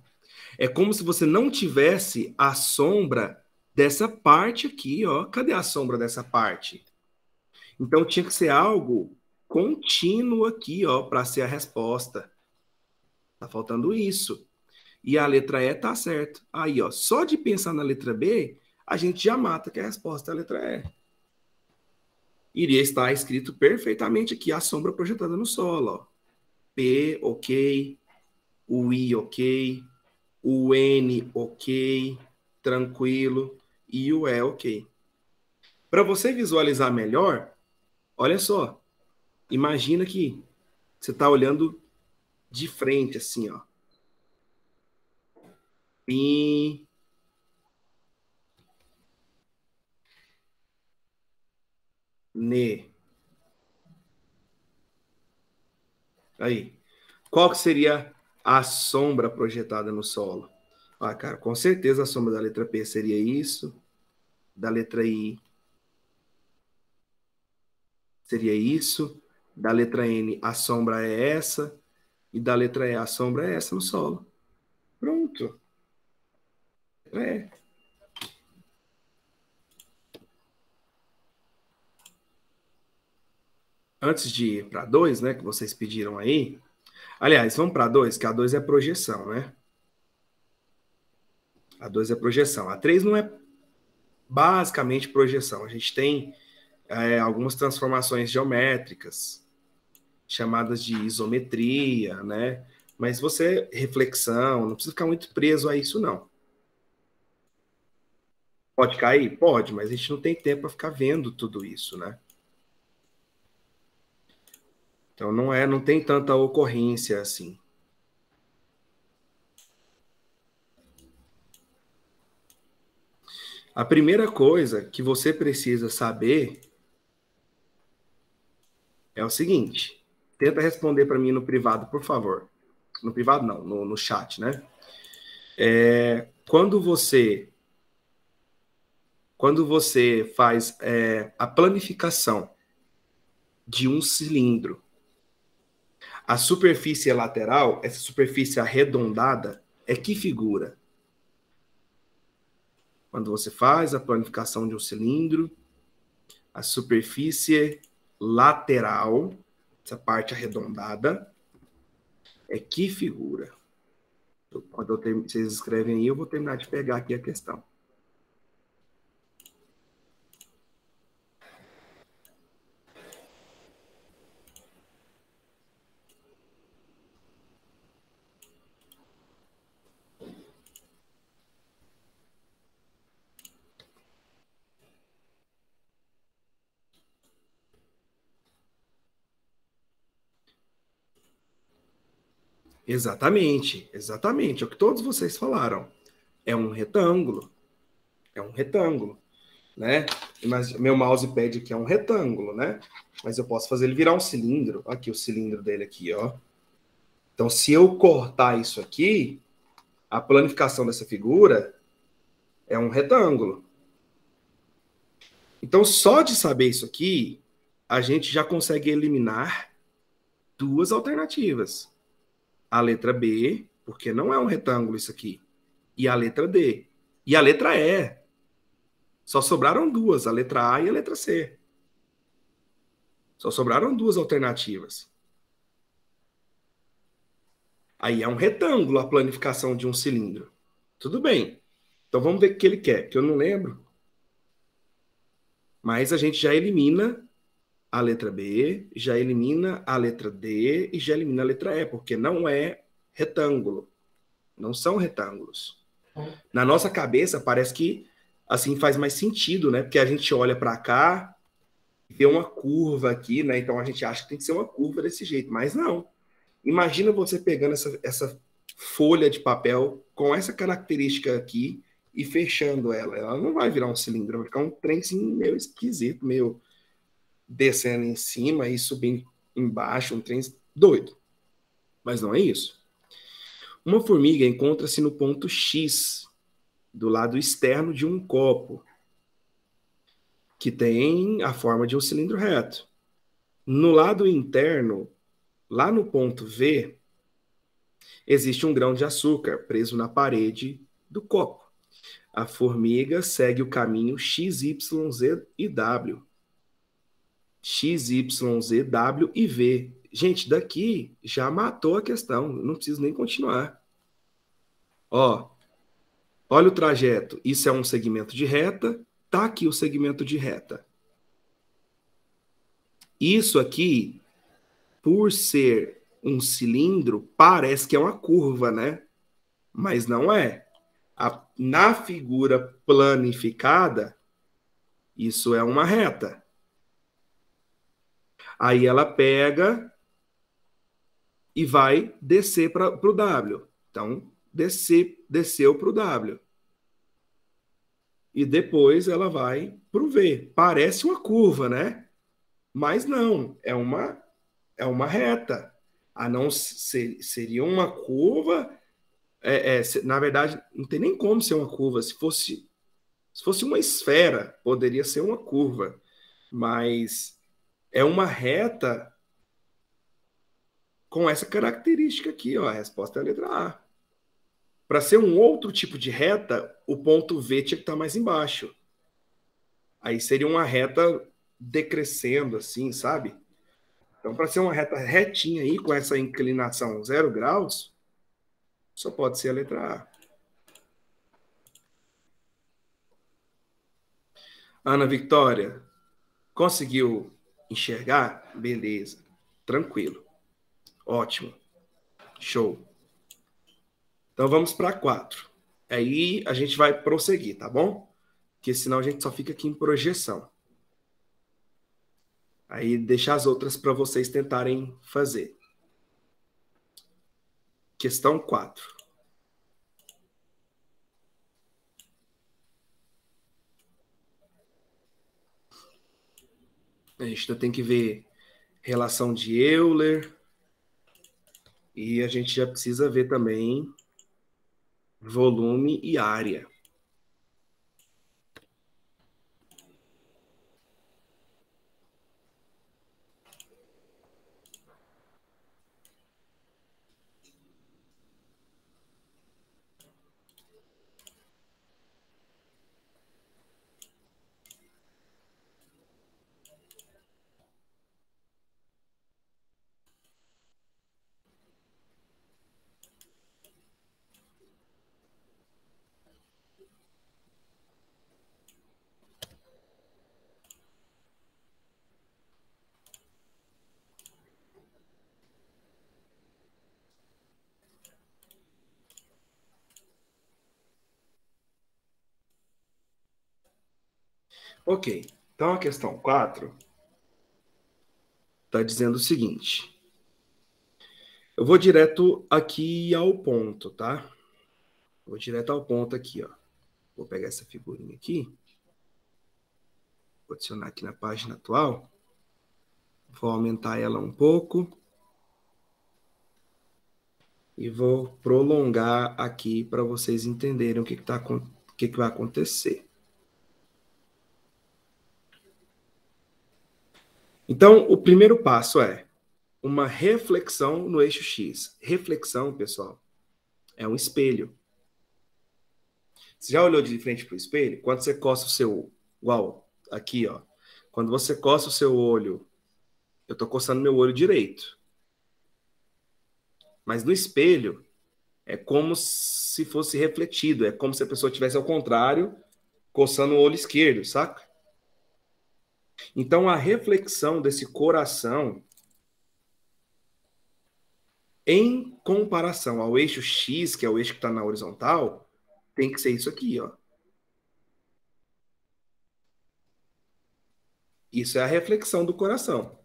É como se você não tivesse a sombra dessa parte aqui, ó. Cadê a sombra dessa parte? Então tinha que ser algo contínuo aqui, ó, para ser a resposta. Tá faltando isso. E a letra E tá certo. Aí, ó, só de pensar na letra B, a gente já mata que a resposta é a letra E. Iria estar escrito perfeitamente aqui a sombra projetada no solo, ó. P, ok. O I, ok. O N, ok. Tranquilo. E o E, ok. Para você visualizar melhor, olha só. Imagina que você está olhando de frente, assim, ó. Pim. Ne. Aí. Qual que seria a sombra projetada no solo? Ah, cara, com certeza a sombra da letra P seria isso. Da letra I seria isso. Da letra N, a sombra é essa. E da letra E, a sombra é essa no solo. Pronto. É. Antes de ir para 2, né, que vocês pediram aí. Aliás, vamos para 2, que a 2 é projeção, né? A 2 é projeção. A 3 não é basicamente projeção. A gente tem algumas transformações geométricas, chamadas de isometria, né? Mas você, reflexão, não precisa ficar muito preso a isso, não. Pode cair? Pode, mas a gente não tem tempo para ficar vendo tudo isso, né? Então não tem tanta ocorrência assim. A primeira coisa que você precisa saber é o seguinte. Tenta responder para mim no privado, por favor. No privado não, no chat, né? Quando você faz a planificação de um cilindro, a superfície lateral, essa superfície arredondada, é que figura? Quando você faz a planificação de um cilindro, a superfície lateral, essa parte arredondada, é que figura? Quando vocês escrevem aí, eu vou terminar de pegar aqui a questão. Exatamente, exatamente. É o que todos vocês falaram. É um retângulo. É um retângulo, né? Mas meu mousepad aqui é um retângulo, né? Mas eu posso fazer ele virar um cilindro. Aqui o cilindro dele aqui, ó. Então, se eu cortar isso aqui, a planificação dessa figura é um retângulo. Então, só de saber isso aqui, a gente já consegue eliminar duas alternativas. A letra B, porque não é um retângulo isso aqui, e a letra D. E a letra E. Só sobraram duas, a letra A e a letra C. Só sobraram duas alternativas. Aí é um retângulo a planificação de um cilindro. Tudo bem. Então vamos ver o que ele quer, que eu não lembro. Mas a gente já elimina a letra B, já elimina a letra D e já elimina a letra E, porque não é retângulo. Não são retângulos. Na nossa cabeça parece que assim faz mais sentido, né? Porque a gente olha para cá, vê uma curva aqui, né? Então a gente acha que tem que ser uma curva desse jeito, mas não. Imagina você pegando essa folha de papel com essa característica aqui e fechando ela. Ela não vai virar um cilindro, vai ficar um trenzinho meio esquisito, meio descendo em cima e subindo embaixo, um trem doido. Mas não é isso. Uma formiga encontra-se no ponto X, do lado externo de um copo, que tem a forma de um cilindro reto. No lado interno, lá no ponto V, existe um grão de açúcar preso na parede do copo. A formiga segue o caminho X, Y, Z e W. X, Y, Z, W e V. Gente, daqui já matou a questão. Não preciso nem continuar. Ó, olha o trajeto. Isso é um segmento de reta. Tá aqui o segmento de reta. Isso aqui, por ser um cilindro, parece que é uma curva, né? Mas não é. Na figura planificada, isso é uma reta. Aí ela pega e vai descer para o W. Então, desceu para o W. E depois ela vai para o V. Parece uma curva, né? Mas não, é uma reta. A não ser, seria uma curva. Na verdade, não tem nem como ser uma curva. Se fosse uma esfera, poderia ser uma curva. Mas é uma reta com essa característica aqui, ó. A resposta é a letra A. Para ser um outro tipo de reta, o ponto V tinha que estar mais embaixo. Aí seria uma reta decrescendo, assim, sabe? Então, para ser uma reta retinha aí, com essa inclinação 0 graus, só pode ser a letra A. Ana Victória, conseguiu enxergar? Beleza. Tranquilo. Ótimo. Show. Então, vamos para 4. Aí a gente vai prosseguir, tá bom? Porque senão a gente só fica aqui em projeção. Aí deixa as outras para vocês tentarem fazer. Questão 4. A gente ainda tem que ver relação de Euler. E a gente já precisa ver também volume e área. Ok, então a questão 4 está dizendo o seguinte. Eu vou direto aqui ao ponto, tá? Vou direto ao ponto aqui, ó. Vou pegar essa figurinha aqui. Vou adicionar aqui na página atual. Vou aumentar ela um pouco. E vou prolongar aqui para vocês entenderem o que vai acontecer. Então, o primeiro passo é uma reflexão no eixo X. Reflexão, pessoal, é um espelho. Você já olhou de frente para o espelho? Quando você coça o seu... Igual aqui, ó. Quando você coça o seu olho, eu estou coçando meu olho direito. Mas no espelho, é como se fosse refletido. É como se a pessoa estivesse ao contrário, coçando o olho esquerdo, saca? Então, a reflexão desse coração, em comparação ao eixo X, que é o eixo que está na horizontal, tem que ser isso aqui, ó. Isso é a reflexão do coração.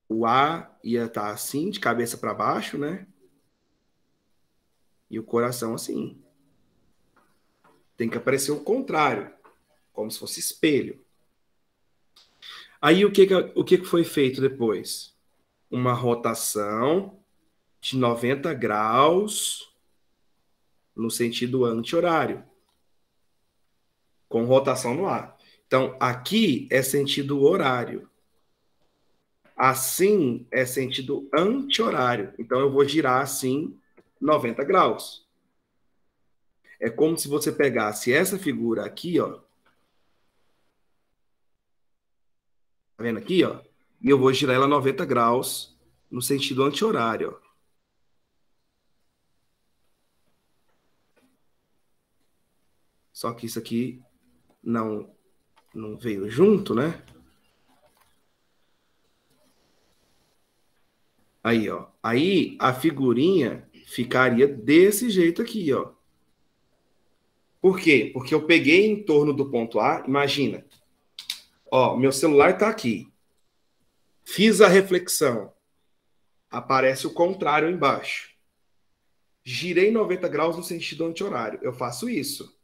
O A ia estar assim, de cabeça para baixo, né? E o coração assim. Tem que aparecer o contrário, como se fosse espelho. Aí o que foi feito depois? Uma rotação de 90 graus no sentido anti-horário, com rotação no ar. Então, aqui é sentido horário. Assim é sentido anti-horário. Então, eu vou girar assim 90 graus. É como se você pegasse essa figura aqui, ó. Tá vendo aqui, ó? E eu vou girar ela 90 graus no sentido anti-horário, ó. Só que isso aqui não veio junto, né? Aí, ó. Aí a figurinha ficaria desse jeito aqui, ó. Por quê? Porque eu peguei em torno do ponto A, imagina. Ó, meu celular tá aqui. Fiz a reflexão. Aparece o contrário embaixo. Girei 90 graus no sentido anti-horário. Eu faço isso.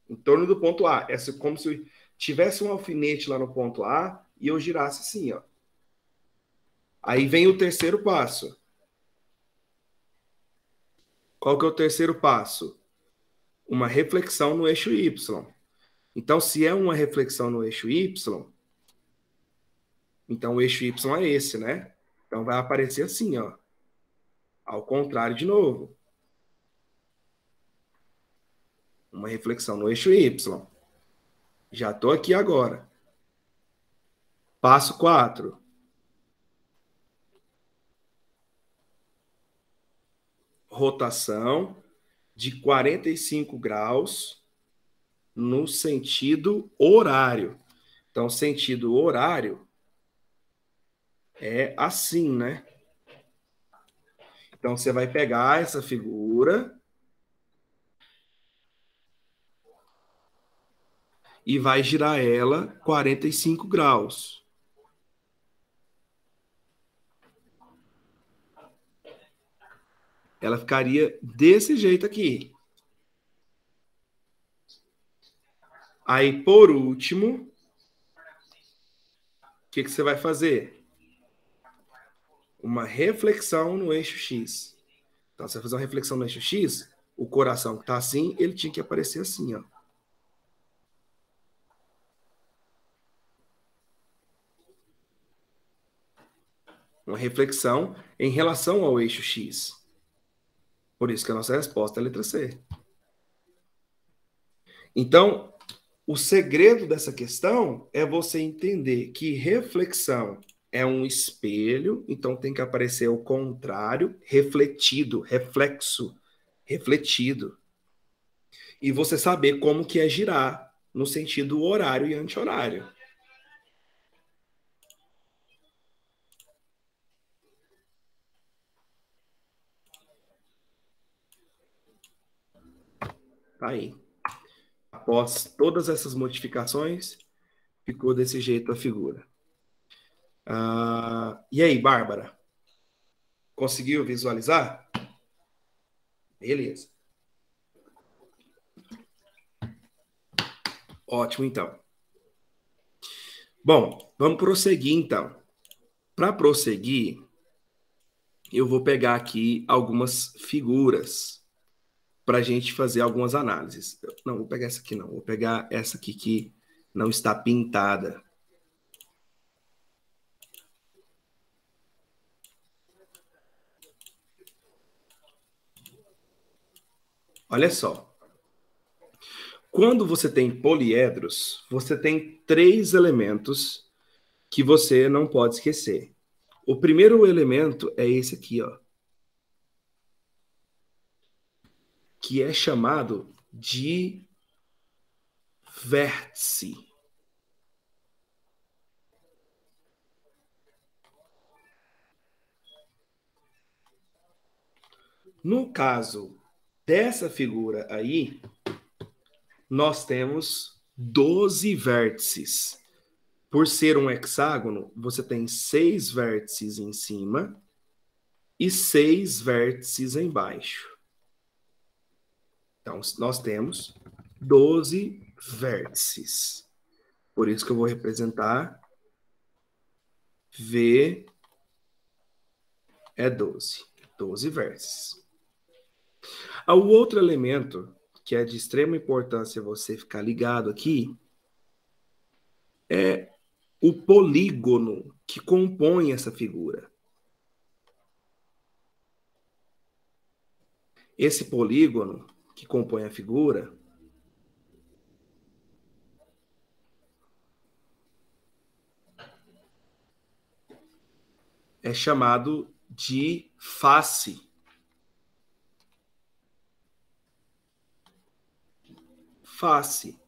Em torno do ponto A. É como se tivesse um alfinete lá no ponto A e eu girasse assim, ó. Aí vem o terceiro passo. Qual que é o terceiro passo? Uma reflexão no eixo Y. Então, se é uma reflexão no eixo Y, então o eixo Y é esse, né? Então vai aparecer assim, ó. Ao contrário de novo. Uma reflexão no eixo Y. Já estou aqui agora. Passo 4. Rotação de 45 graus no sentido horário. Então, sentido horário é assim, né? Então, você vai pegar essa figura e vai girar ela 45 graus. Ela ficaria desse jeito aqui. Aí, por último, o que você vai fazer? Uma reflexão no eixo X. Então, você vai fazer uma reflexão no eixo X, o coração que está assim, ele tinha que aparecer assim, ó. Uma reflexão em relação ao eixo X. Por isso que a nossa resposta é a letra C. Então, o segredo dessa questão é você entender que reflexão é um espelho, então tem que aparecer o contrário, refletido, reflexo, refletido. E você saber como que é girar no sentido horário e anti-horário. Tá aí. Após todas essas modificações, ficou desse jeito a figura. E aí, Bárbara? Conseguiu visualizar? Beleza. Ótimo, então. Bom, vamos prosseguir, então. Para prosseguir, eu vou pegar aqui algumas figuras para a gente fazer algumas análises. Não, vou pegar essa aqui não. Vou pegar essa aqui que não está pintada. Olha só. Quando você tem poliedros, você tem 3 elementos que você não pode esquecer. O primeiro elemento é esse aqui, ó, que é chamado de vértice. No caso dessa figura aí, nós temos 12 vértices. Por ser um hexágono, você tem 6 vértices em cima e 6 vértices embaixo. Então, nós temos 12 vértices. Por isso que eu vou representar V é 12. 12 vértices. O outro elemento que é de extrema importância você ficar ligado aqui é o polígono que compõe essa figura. Esse polígono que compõe a figura é chamado de face. Face.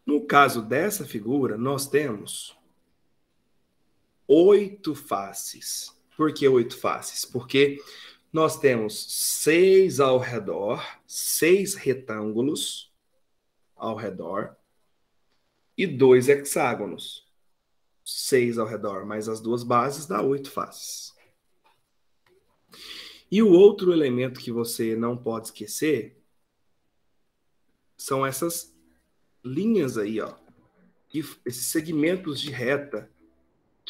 No caso dessa figura, nós temos 8 faces. Por que 8 faces? Porque nós temos 6 ao redor, 6 retângulos ao redor e 2 hexágonos. 6 ao redor, mais as 2 bases, dá 8 faces. E o outro elemento que você não pode esquecer são essas linhas aí, ó, esses segmentos de reta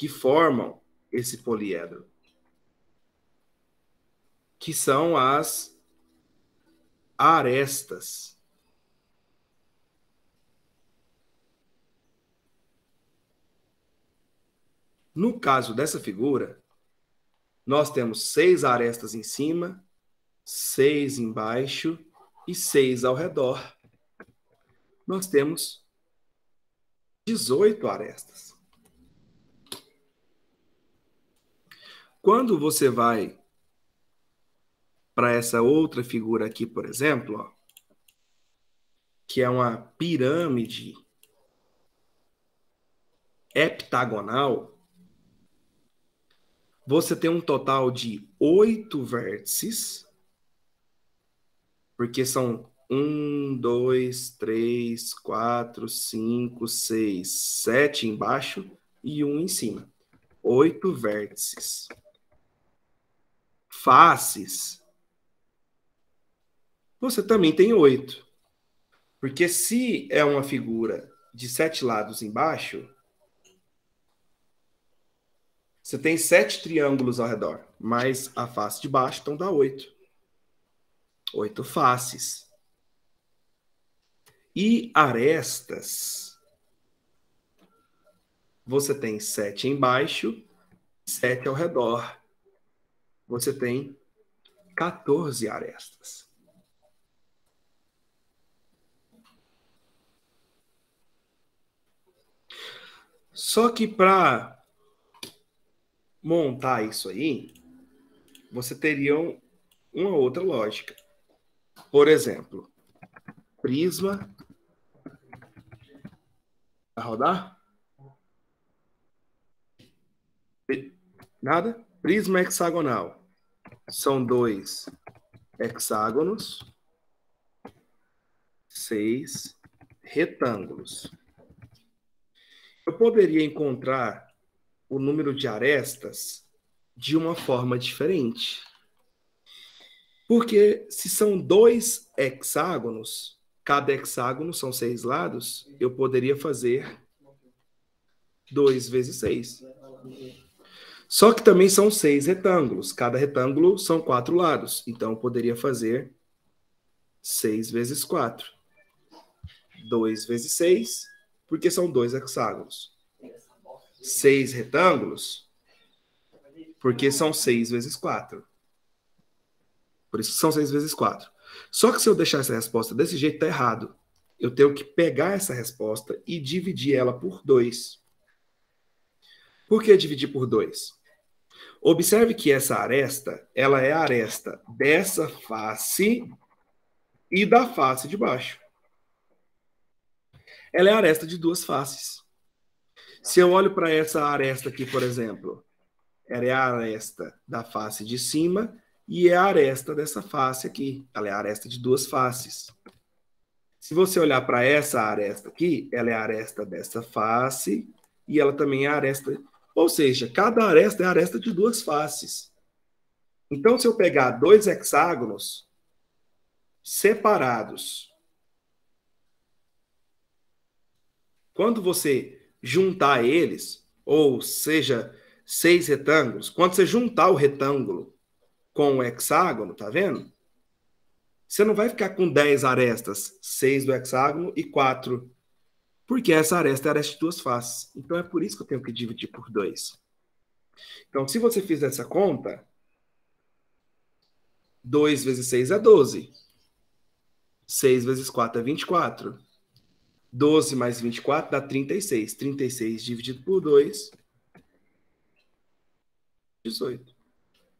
que formam esse poliedro, que são as arestas. No caso dessa figura, nós temos 6 arestas em cima, 6 embaixo e 6 ao redor. Nós temos 18 arestas. Quando você vai para essa outra figura aqui, por exemplo, ó, que é uma pirâmide heptagonal, você tem um total de 8 vértices, porque são 1, 2, 3, 4, 5, 6, 7 embaixo e 1 em cima. 8 vértices. Faces, você também tem 8. Porque se é uma figura de 7 lados embaixo, você tem 7 triângulos ao redor, mais a face de baixo, então dá 8. 8 faces. E arestas, você tem 7 embaixo, 7 ao redor. Você tem 14 arestas. Só que para montar isso aí, você teria uma outra lógica. Por exemplo, prisma. Vai rodar? Nada? Prisma hexagonal. São 2 hexágonos, 6 retângulos. Eu poderia encontrar o número de arestas de uma forma diferente. Porque se são 2 hexágonos, cada hexágono são 6 lados, eu poderia fazer 2 vezes 6. Só que também são 6 retângulos. Cada retângulo são 4 lados. Então, eu poderia fazer 6 vezes 4. 2 vezes 6, porque são 2 hexágonos. 6 retângulos, porque são 6 vezes 4. Por isso que são 6 vezes 4. Só que se eu deixar essa resposta desse jeito, está errado. Eu tenho que pegar essa resposta e dividir ela por 2. Por que dividir por 2? Observe que essa aresta, ela é a aresta dessa face e da face de baixo. Ela é a aresta de 2 faces. Se eu olho para essa aresta aqui, por exemplo, ela é a aresta da face de cima e é a aresta dessa face aqui. Ela é a aresta de 2 faces. Se você olhar para essa aresta aqui, ela é a aresta dessa face e ela também é a aresta. Ou seja, cada aresta é a aresta de 2 faces. Então, se eu pegar 2 hexágonos separados, quando você juntar eles, ou seja, 6 retângulos, quando você juntar o retângulo com o hexágono, tá vendo? Você não vai ficar com 10 arestas, 6 do hexágono e 4, porque essa aresta é a aresta de 2 faces. Então, é por isso que eu tenho que dividir por 2. Então, se você fizer essa conta, 2 vezes 6 é 12. 6 vezes 4 é 24. 12 mais 24 dá 36. 36 dividido por 2, 18.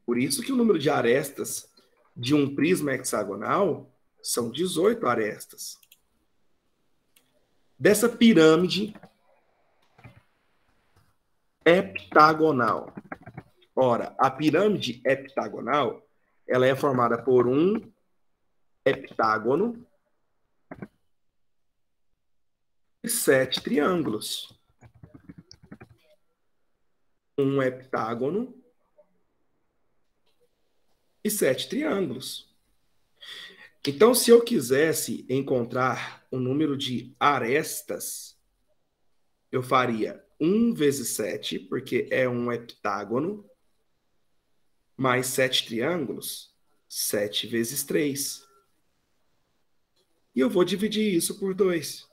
Por isso que o número de arestas de um prisma hexagonal são 18 arestas. Dessa pirâmide heptagonal. Ora, a pirâmide heptagonal, ela é formada por um heptágono e 7 triângulos. Um heptágono e 7 triângulos. Então, se eu quisesse encontrar o número de arestas, eu faria 1 vezes 7, porque é um heptágono, mais 7 triângulos, 7 vezes 3. E eu vou dividir isso por 2.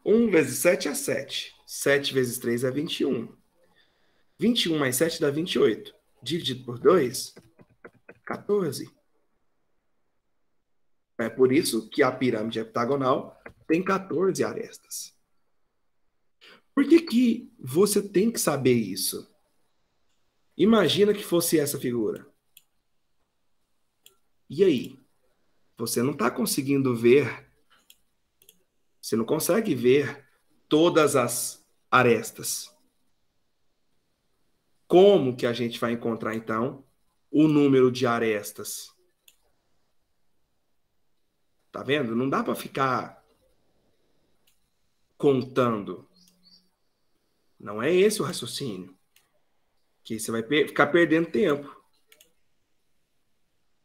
1 vezes 7 é 7. 7 vezes 3 é 21. 21 mais 7 dá 28. Dividido por 2, 14. É por isso que a pirâmide heptagonal tem 14 arestas. Por que que você tem que saber isso? Imagina que fosse essa figura. E aí? Você não está conseguindo ver, você não consegue ver todas as arestas. Como que a gente vai encontrar, então, o número de arestas? Tá vendo? Não dá para ficar contando. Não é esse o raciocínio. Que você vai ficar perdendo tempo.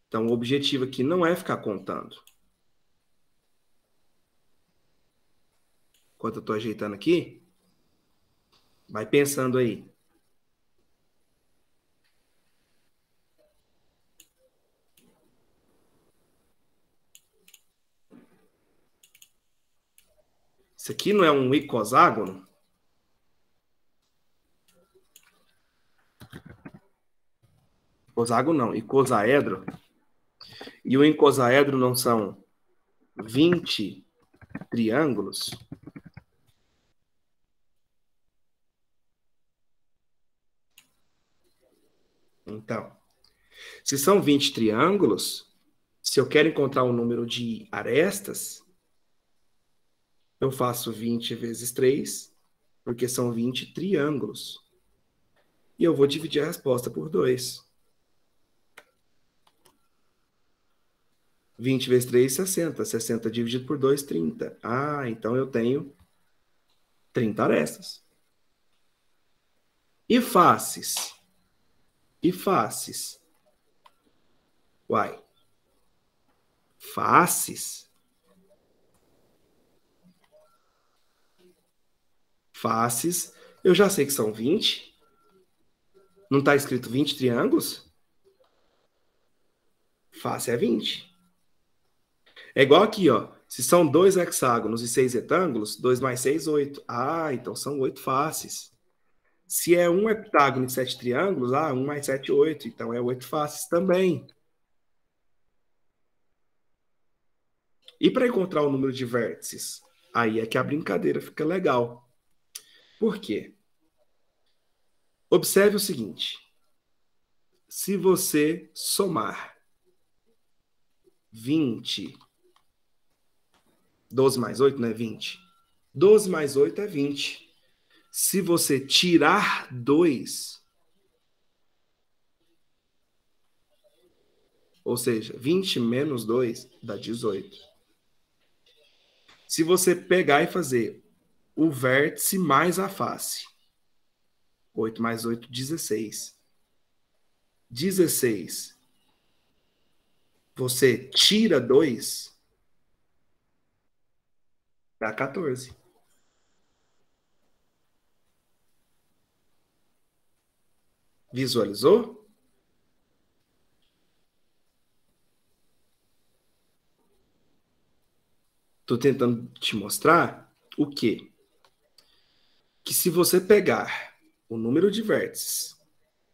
Então, o objetivo aqui não é ficar contando. Enquanto eu estou ajeitando aqui, vai pensando aí. Isso aqui não é um icoságono? Icoságono não, icosaedro. E o icosaedro não são 20 triângulos? Então, se são 20 triângulos, se eu quero encontrar o número de arestas, eu faço 20 vezes 3, porque são 20 triângulos. E eu vou dividir a resposta por 2. 20 vezes 3, 60. 60 dividido por 2, 30. Ah, então eu tenho 30 arestas. E faces? E faces? Uai. Faces? Faces, eu já sei que são 20. Não está escrito 20 triângulos? Face é 20. É igual aqui, ó. Se são 2 hexágonos e 6 retângulos, 2 mais 6, 8. Ah, então são 8 faces. Se é um heptágono e 7 triângulos, 1 mais 7, 8. Então é 8 faces também. E para encontrar o número de vértices? Aí é que a brincadeira fica legal. Por quê? Observe o seguinte. Se você somar 20, 12 mais 8 não é 20? 12 mais 8 é 20. Se você tirar 2, ou seja, 20 menos 2 dá 18. Se você pegar e fazer o vértice mais a face, 8 mais 8, 16. 16. Você tira 2, dá 14. Visualizou? Estou tentando te mostrar o quê? Que se você pegar o número de vértices,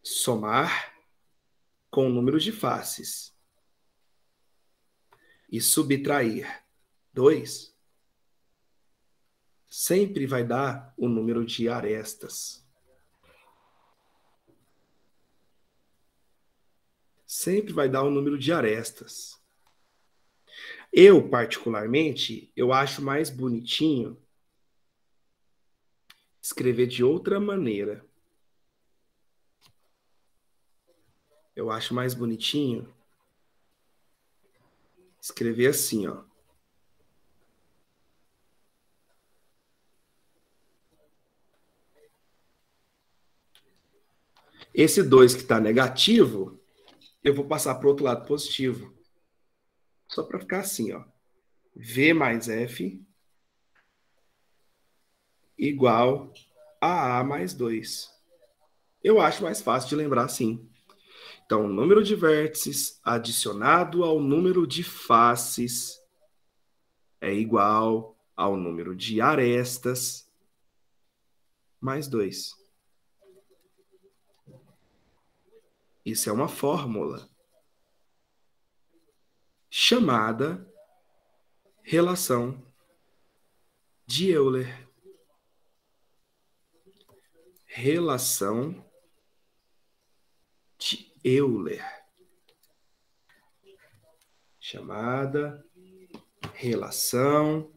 somar com o número de faces e subtrair 2, sempre vai dar o número de arestas. Sempre vai dar o número de arestas. Eu, particularmente, eu acho mais bonitinho escrever de outra maneira. Eu acho mais bonitinho escrever assim, ó. Esse 2 que está negativo, eu vou passar para o outro lado positivo. Só para ficar assim, ó. V mais F igual a A mais 2. Eu acho mais fácil de lembrar assim. Então, o número de vértices adicionado ao número de faces é igual ao número de arestas mais 2. Isso é uma fórmula chamada relação de Euler. Relação de Euler. Chamada relação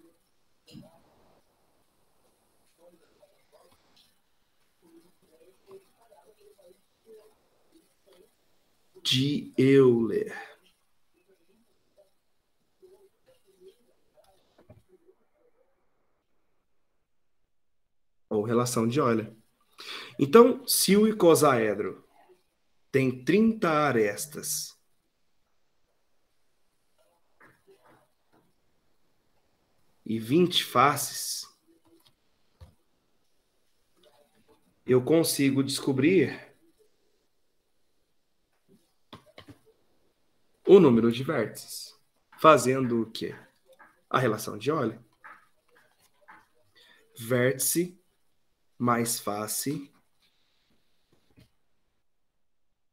de Euler. Ou relação de Euler. Então, se o icosaedro tem 30 arestas e 20 faces, eu consigo descobrir o número de vértices. Fazendo o quê? A relação de Euler. Vértice mais face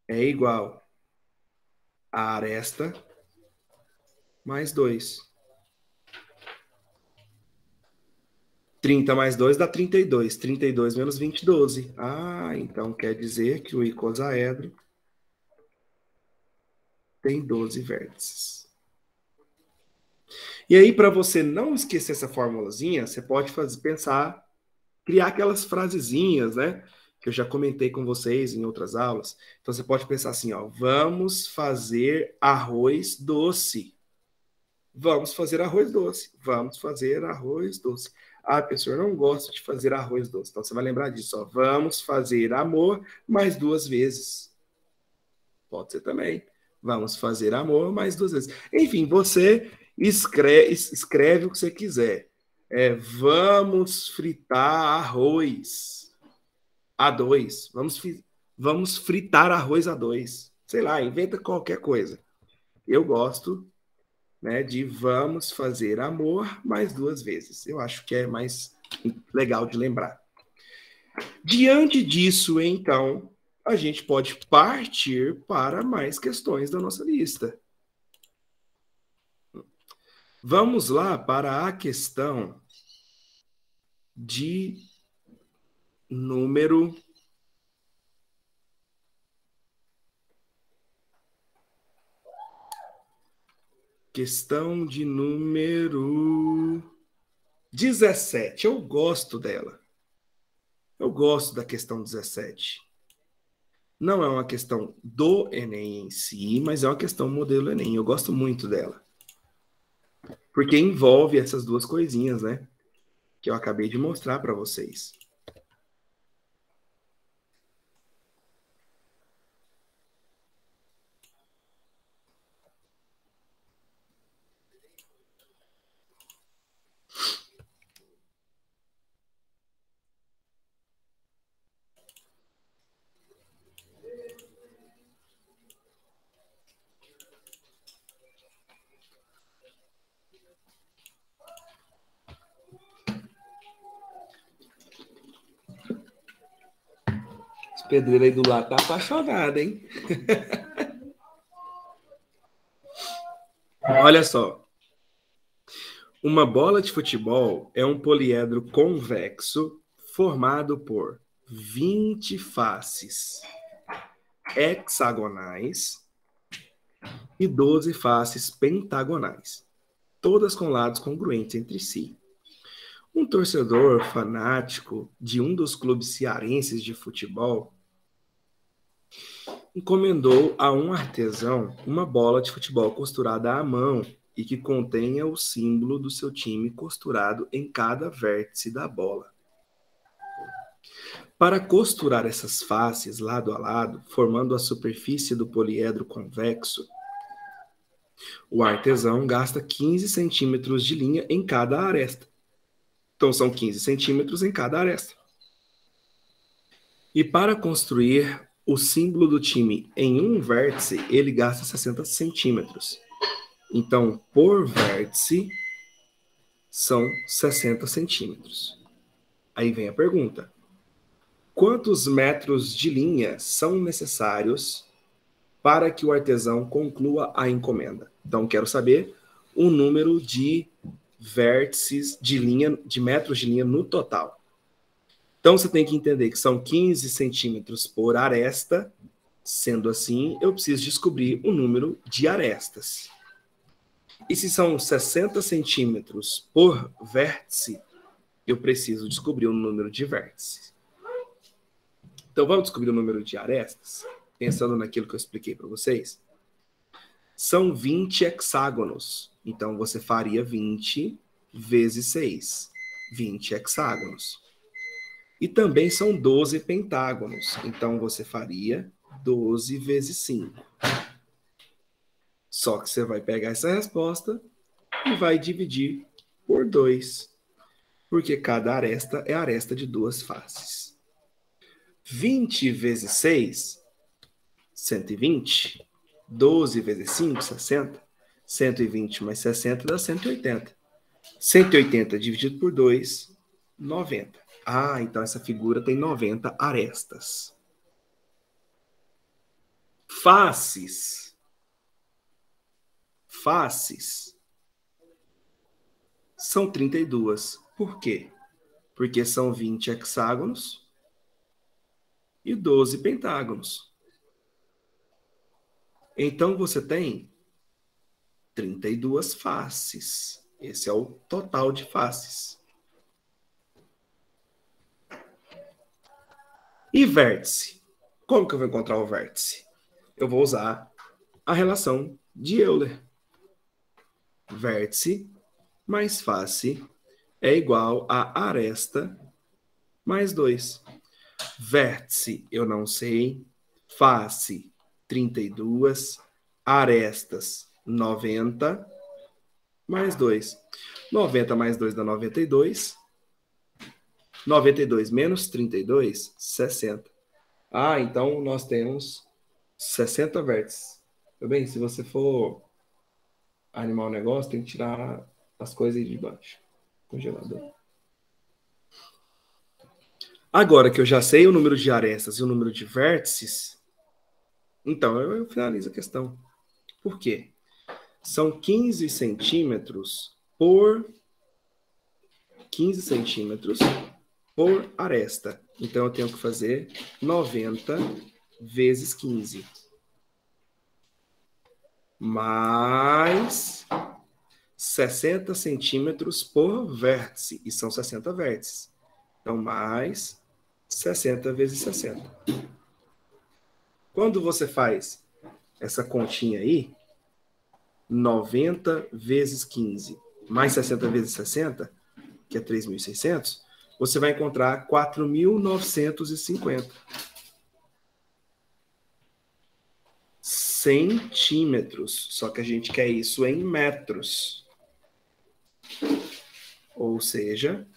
é igual a aresta mais 2. 30 mais 2 dá 32. 32 menos 20, 12. Ah, então quer dizer que o icosaedro tem 12 vértices. E aí, para você não esquecer essa formulazinha, você pode pensar, criar aquelas frasezinhas, né? Que eu já comentei com vocês em outras aulas. Então, você pode pensar assim, ó, vamos fazer arroz doce. Vamos fazer arroz doce. Vamos fazer arroz doce. Ah, professor, eu não gosto de fazer arroz doce. Então, você vai lembrar disso, ó. Vamos fazer amor mais 2 vezes. Pode ser também. Vamos fazer amor mais 2 vezes. Enfim, você escreve o que você quiser. Vamos fritar arroz a 2. Vamos fritar arroz a 2. Sei lá, inventa qualquer coisa. Eu gosto, né, de vamos fazer amor mais 2 vezes. Eu acho que é mais legal de lembrar. Diante disso, então, a gente pode partir para mais questões da nossa lista. Vamos lá para a questão de número 17. Eu gosto dela. Eu gosto da questão 17. Não é uma questão do Enem em si, mas é uma questão modelo Enem. Eu gosto muito dela. Porque envolve essas duas coisinhas, né? Que eu acabei de mostrar para vocês. Esse pedreiro aí do lado tá apaixonado, hein? Olha só. Uma bola de futebol é um poliedro convexo formado por 20 faces hexagonais e 12 faces pentagonais, todas com lados congruentes entre si. Um torcedor fanático de um dos clubes cearenses de futebol encomendou a um artesão uma bola de futebol costurada à mão e que contenha o símbolo do seu time costurado em cada vértice da bola. Para costurar essas faces lado a lado, formando a superfície do poliedro convexo, o artesão gasta 15 centímetros de linha em cada aresta. Então, são 15 centímetros em cada aresta. E para construir o símbolo do time em um vértice, ele gasta 60 centímetros. Então, por vértice, são 60 centímetros. Aí vem a pergunta. Quantos metros de linha são necessários para que o artesão conclua a encomenda? Então, quero saber o número de vértices de linha, de metros de linha no total. Então, você tem que entender que são 15 centímetros por aresta. Sendo assim, eu preciso descobrir o número de arestas. E se são 60 centímetros por vértice, eu preciso descobrir o número de vértices. Então, vamos descobrir o número de arestas? Pensando naquilo que eu expliquei para vocês. São 20 hexágonos. Então, você faria 20 vezes 6. 20 hexágonos. E também são 12 pentágonos. Então, você faria 12 vezes 5. Só que você vai pegar essa resposta e vai dividir por 2. Porque cada aresta é aresta de duas faces. 20 vezes 6, 120. 12 vezes 5, 60. 120 mais 60 dá 180. 180 dividido por 2, 90. Ah, então essa figura tem 90 arestas. Faces. Faces são 32. Por quê? Porque são 20 hexágonos e 12 pentágonos. Então você tem 32 faces. Esse é o total de faces. E vértice? Como que eu vou encontrar o vértice? Eu vou usar a relação de Euler. Vértice mais face é igual a aresta mais 2. Vértice eu não sei, face 32, arestas 90, mais 2. 90 mais 2 dá 92. 92 menos 32, 60. Ah, então nós temos 60 vértices. Tudo bem? Se você for animar o negócio, tem que tirar as coisas aí de baixo. Congelador. Agora que eu já sei o número de arestas e o número de vértices, então eu finalizo a questão. Por quê? São 15 centímetros por 15 centímetros por aresta. Então eu tenho que fazer 90 vezes 15. Mais 60 centímetros por vértice. E são 60 vértices. Então, mais 60 vezes 60. Quando você faz essa continha aí, 90 vezes 15, mais 60 vezes 60, que é 3.600, você vai encontrar 4.950 centímetros. Só que a gente quer isso em metros. Ou seja,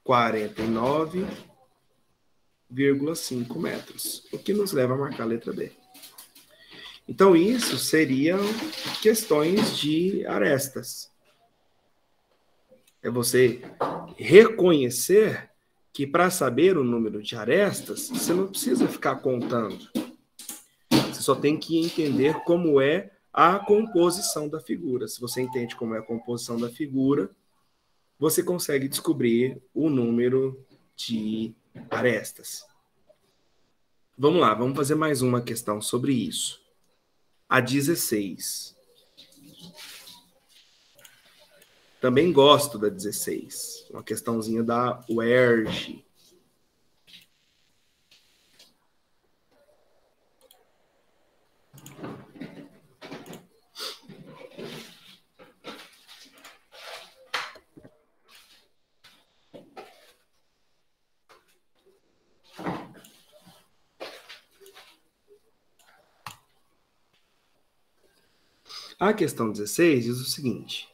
49,5 metros. O que nos leva a marcar a letra B. Então, isso seriam questões de arestas. É você reconhecer que para saber o número de arestas, você não precisa ficar contando. Você só tem que entender como é a composição da figura. Se você entende como é a composição da figura, você consegue descobrir o número de arestas. Vamos lá, vamos fazer mais uma questão sobre isso. A 16. Também gosto da 16. Uma questãozinha da UERJ. A questão 16 diz o seguinte.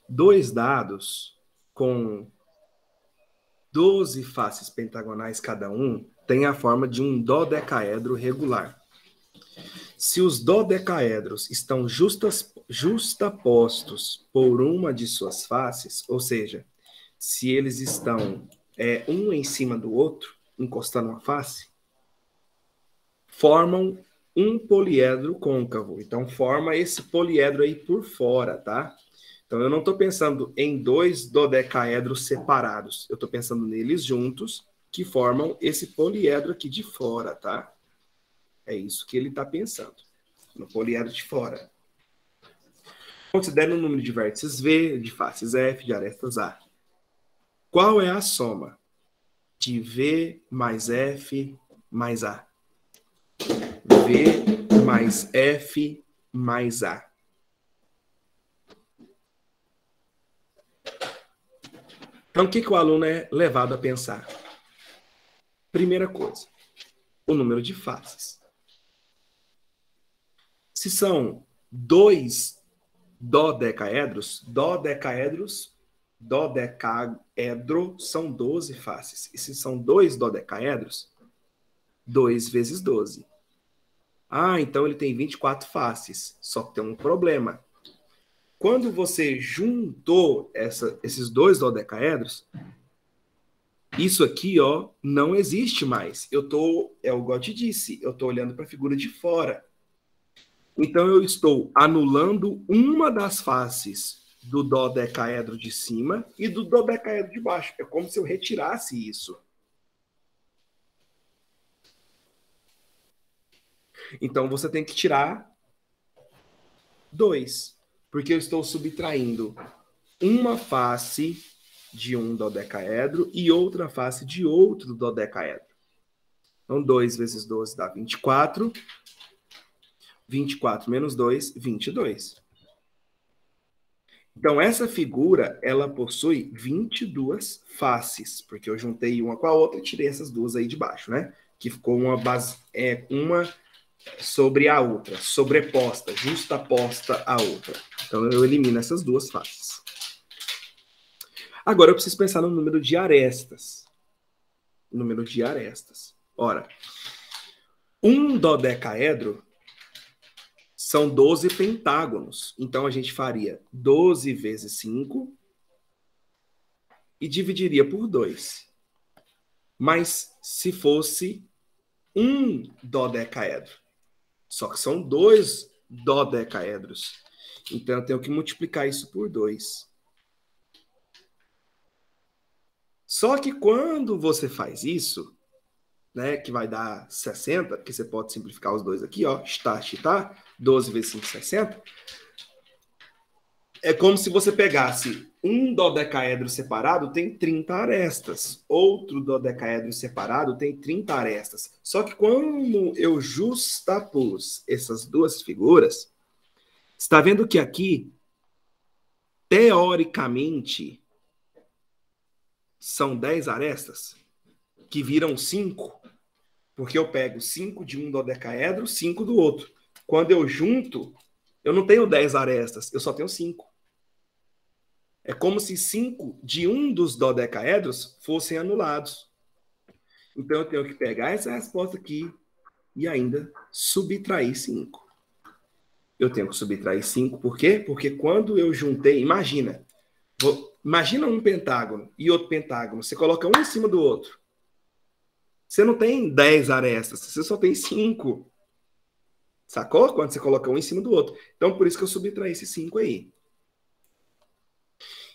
Dois dados com 12 faces pentagonais cada um tem a forma de um dodecaedro regular. Se os dodecaedros estão justapostos por uma de suas faces, ou seja, se eles estão um em cima do outro, encostando uma face, formam um poliedro côncavo. Então, forma esse poliedro aí por fora, tá? Então, eu não estou pensando em dois dodecaedros separados. Eu estou pensando neles juntos, que formam esse poliedro aqui de fora, tá? É isso que ele está pensando, no poliedro de fora. Considere o número de vértices V, de faces F, de arestas A. Qual é a soma de V mais F mais A? V mais F mais A. Então, o que o aluno é levado a pensar? Primeira coisa, o número de faces. Se são 2 dodecaedros são 12 faces. E se são 2 dodecaedros, 2 vezes 12. Ah, então ele tem 24 faces. Só que tem um problema. Quando você juntou esses 2 dodecaedros, isso aqui, ó, não existe mais. É o que eu te disse, eu estou olhando para a figura de fora. Então, eu estou anulando uma das faces do dodecaedro de cima e do dodecaedro de baixo. É como se eu retirasse isso. Então, você tem que tirar 2, porque eu estou subtraindo uma face de um dodecaedro e outra face de outro dodecaedro. Então, 2 vezes 12 dá 24. 24 menos 2, 22. Então, essa figura, ela possui 22 faces, porque eu juntei uma com a outra e tirei essas duas aí de baixo, né? Que ficou uma base, uma sobre a outra, sobreposta, justaposta à outra. Então, eu elimino essas duas faces. Agora, eu preciso pensar no número de arestas. Número de arestas. Ora, um dodecaedro são 12 pentágonos. Então, a gente faria 12 vezes 5 e dividiria por 2. Mas se fosse um dodecaedro, só que são 2 dodecaedros. Então, eu tenho que multiplicar isso por 2. Só que quando você faz isso, né, que vai dar 60, porque você pode simplificar os dois aqui, ó, está, 12 vezes 5, 60. É como se você pegasse um dodecaedro separado, tem 30 arestas. Outro dodecaedro separado tem 30 arestas. Só que quando eu justapus essas duas figuras, está vendo que aqui, teoricamente, são 10 arestas, que viram 5, porque eu pego 5 de um dodecaedro, 5 do outro. Quando eu junto, eu não tenho 10 arestas, eu só tenho 5. É como se 5 de um dos dodecaedros fossem anulados. Então, eu tenho que pegar essa resposta aqui e ainda subtrair 5. Eu tenho que subtrair 5, por quê? Porque quando eu juntei, imagina um pentágono e outro pentágono, você coloca um em cima do outro. Você não tem 10 arestas, você só tem 5. Sacou? Quando você coloca um em cima do outro. Então, por isso que eu subtraí esse 5 aí.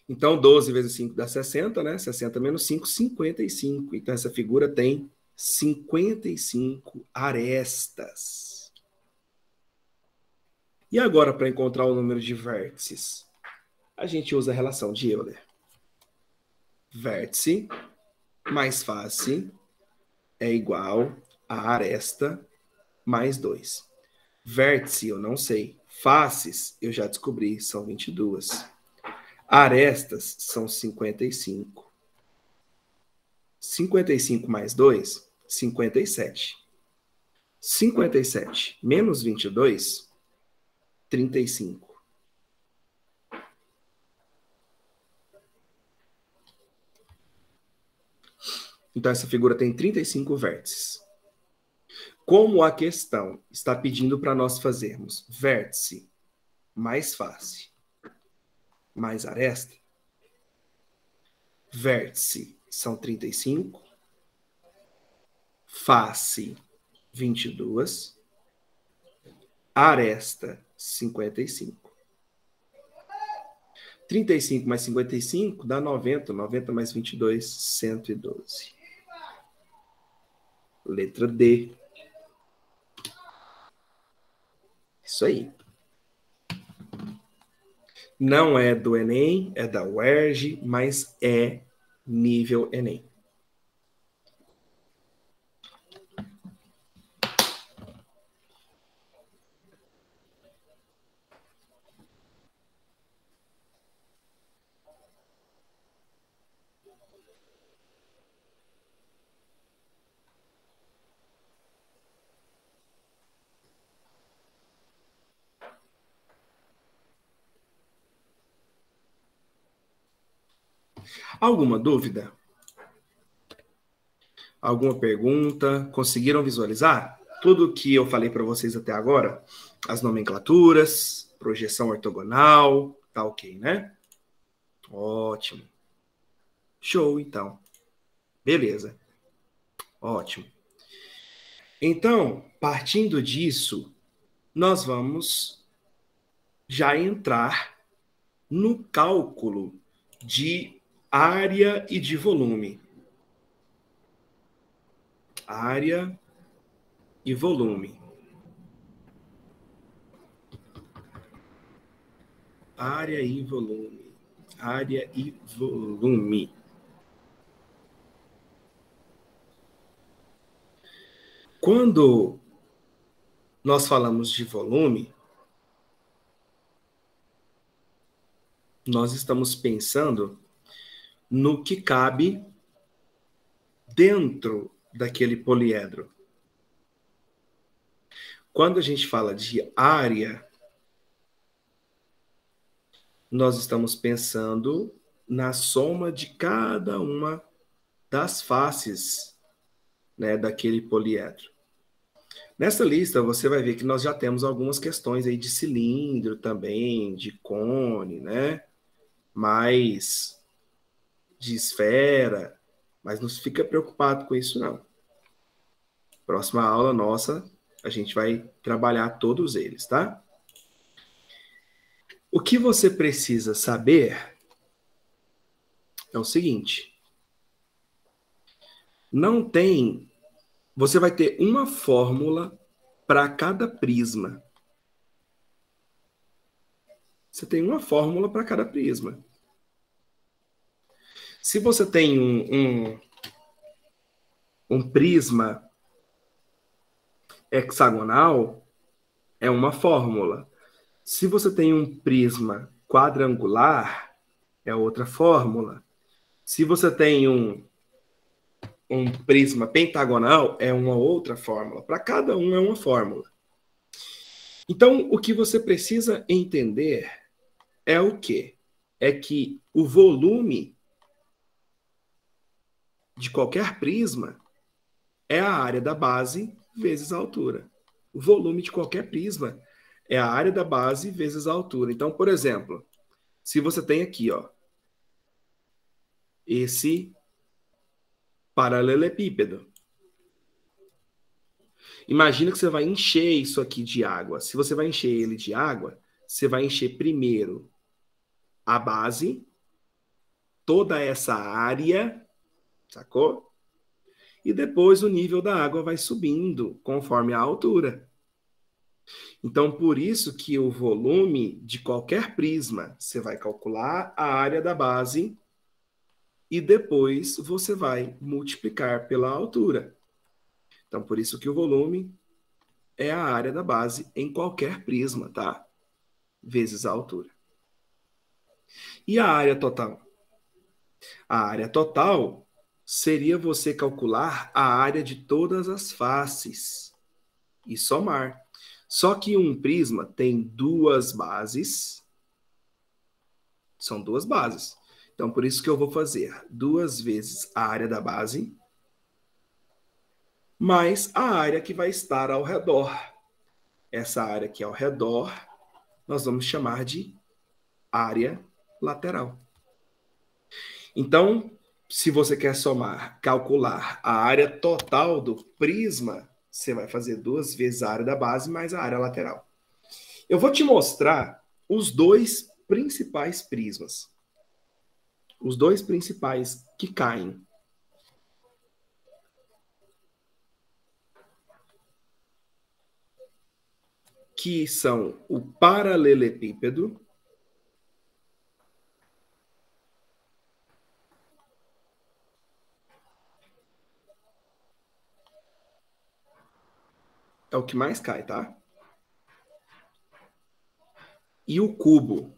Então, 12 vezes 5 dá 60, né? 60 menos 5, 55. Então, essa figura tem 55 arestas. E agora, para encontrar o número de vértices, a gente usa a relação de Euler. Vértice mais face é igual a aresta mais 2. Vértice eu não sei. Faces eu já descobri, são 22. Arestas são 55. 55 mais 2, 57. 57 menos 22, 35. Então, essa figura tem 35 vértices. Como a questão está pedindo para nós fazermos vértice mais face mais aresta, vértice são 35, face 22, aresta 55. 35 mais 55 dá 90, 90 mais 22, 112. Letra D. Isso aí. Não é do Enem, é da UERJ, mas é nível Enem. Alguma dúvida? Alguma pergunta? Conseguiram visualizar? Tudo que eu falei para vocês até agora, as nomenclaturas, projeção ortogonal, tá ok, né? Ótimo. Show, então. Beleza. Ótimo. Então, partindo disso, nós vamos já entrar no cálculo de área e de volume. Área e volume. Área e volume. Área e volume. Quando nós falamos de volume, nós estamos pensando no que cabe dentro daquele poliedro. Quando a gente fala de área, nós estamos pensando na soma de cada uma das faces, né, daquele poliedro. Nessa lista, você vai ver que nós já temos algumas questões aí de cilindro também, de cone, né? Mais de esfera, mas não fica preocupado com isso, não. Próxima aula nossa, a gente vai trabalhar todos eles, tá? O que você precisa saber é o seguinte. Não tem... Você vai ter uma fórmula para cada prisma. Você tem uma fórmula para cada prisma. Se você tem um prisma hexagonal, é uma fórmula. Se você tem um prisma quadrangular, é outra fórmula. Se você tem um prisma pentagonal, é uma outra fórmula. Para cada um é uma fórmula. Então, o que você precisa entender é o quê? É que o volume de qualquer prisma é a área da base vezes a altura. O volume de qualquer prisma é a área da base vezes a altura. Então, por exemplo, se você tem aqui, ó, esse paralelepípedo. Imagina que você vai encher isso aqui de água. Se você vai encher ele de água, você vai encher primeiro a base, toda essa área, sacou? E depois o nível da água vai subindo conforme a altura. Então, por isso que o volume de qualquer prisma, você vai calcular a área da base e depois você vai multiplicar pela altura. Então, por isso que o volume é a área da base em qualquer prisma, tá? Vezes a altura. E a área total? A área total seria você calcular a área de todas as faces e somar. Só que um prisma tem duas bases. São duas bases. Então, por isso que eu vou fazer 2 vezes a área da base mais a área que vai estar ao redor. Essa área aqui ao redor, nós vamos chamar de área lateral. Então, se você quer calcular a área total do prisma, você vai fazer 2 vezes a área da base mais a área lateral. Eu vou te mostrar os 2 principais prismas. Os 2 principais que caem. Que são o paralelepípedo é o que mais cai, tá? E o cubo.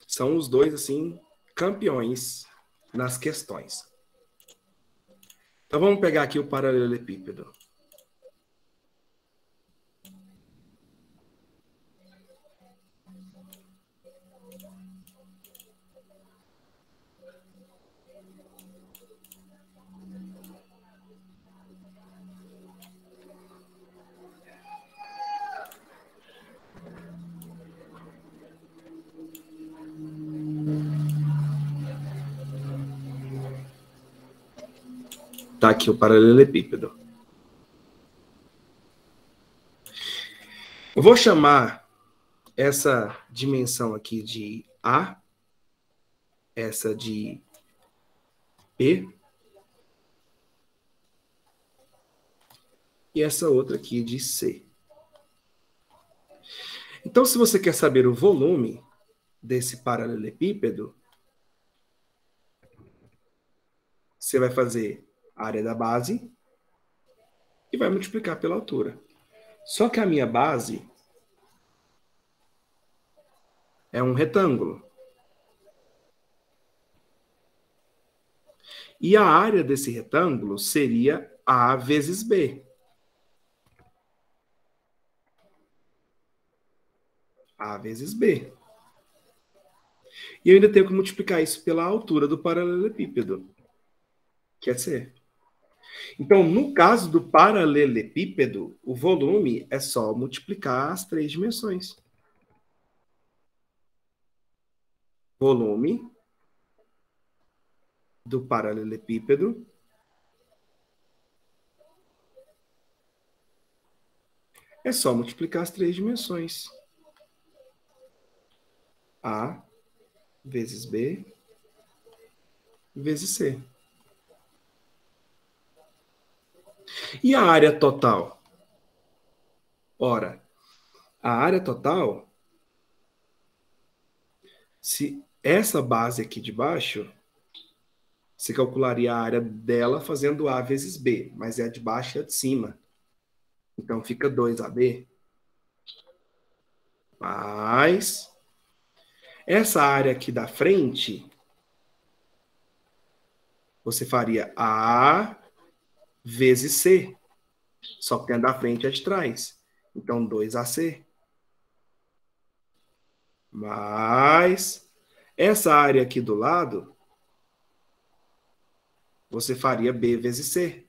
São os 2, assim, campeões nas questões. Então vamos pegar aqui o paralelepípedo. Tá aqui o paralelepípedo. Eu vou chamar essa dimensão aqui de A, essa de P, e essa outra aqui de C. Então, se você quer saber o volume desse paralelepípedo, você vai fazer a área da base e vai multiplicar pela altura. Só que a minha base é um retângulo. E a área desse retângulo seria A vezes B. A vezes B. E eu ainda tenho que multiplicar isso pela altura do paralelepípedo, que é C. Então, no caso do paralelepípedo, o volume é só multiplicar as 3 dimensões. Volume do paralelepípedo é só multiplicar as 3 dimensões. A vezes B vezes C. E a área total? Ora, a área total, se essa base aqui de baixo, você calcularia a área dela fazendo A vezes B, mas é a de baixo e a de cima. Então fica 2AB. Mas essa área aqui da frente, você faria A vezes C. Só que tem a da frente e a de trás. Então 2AC. Mas essa área aqui do lado, você faria B vezes C.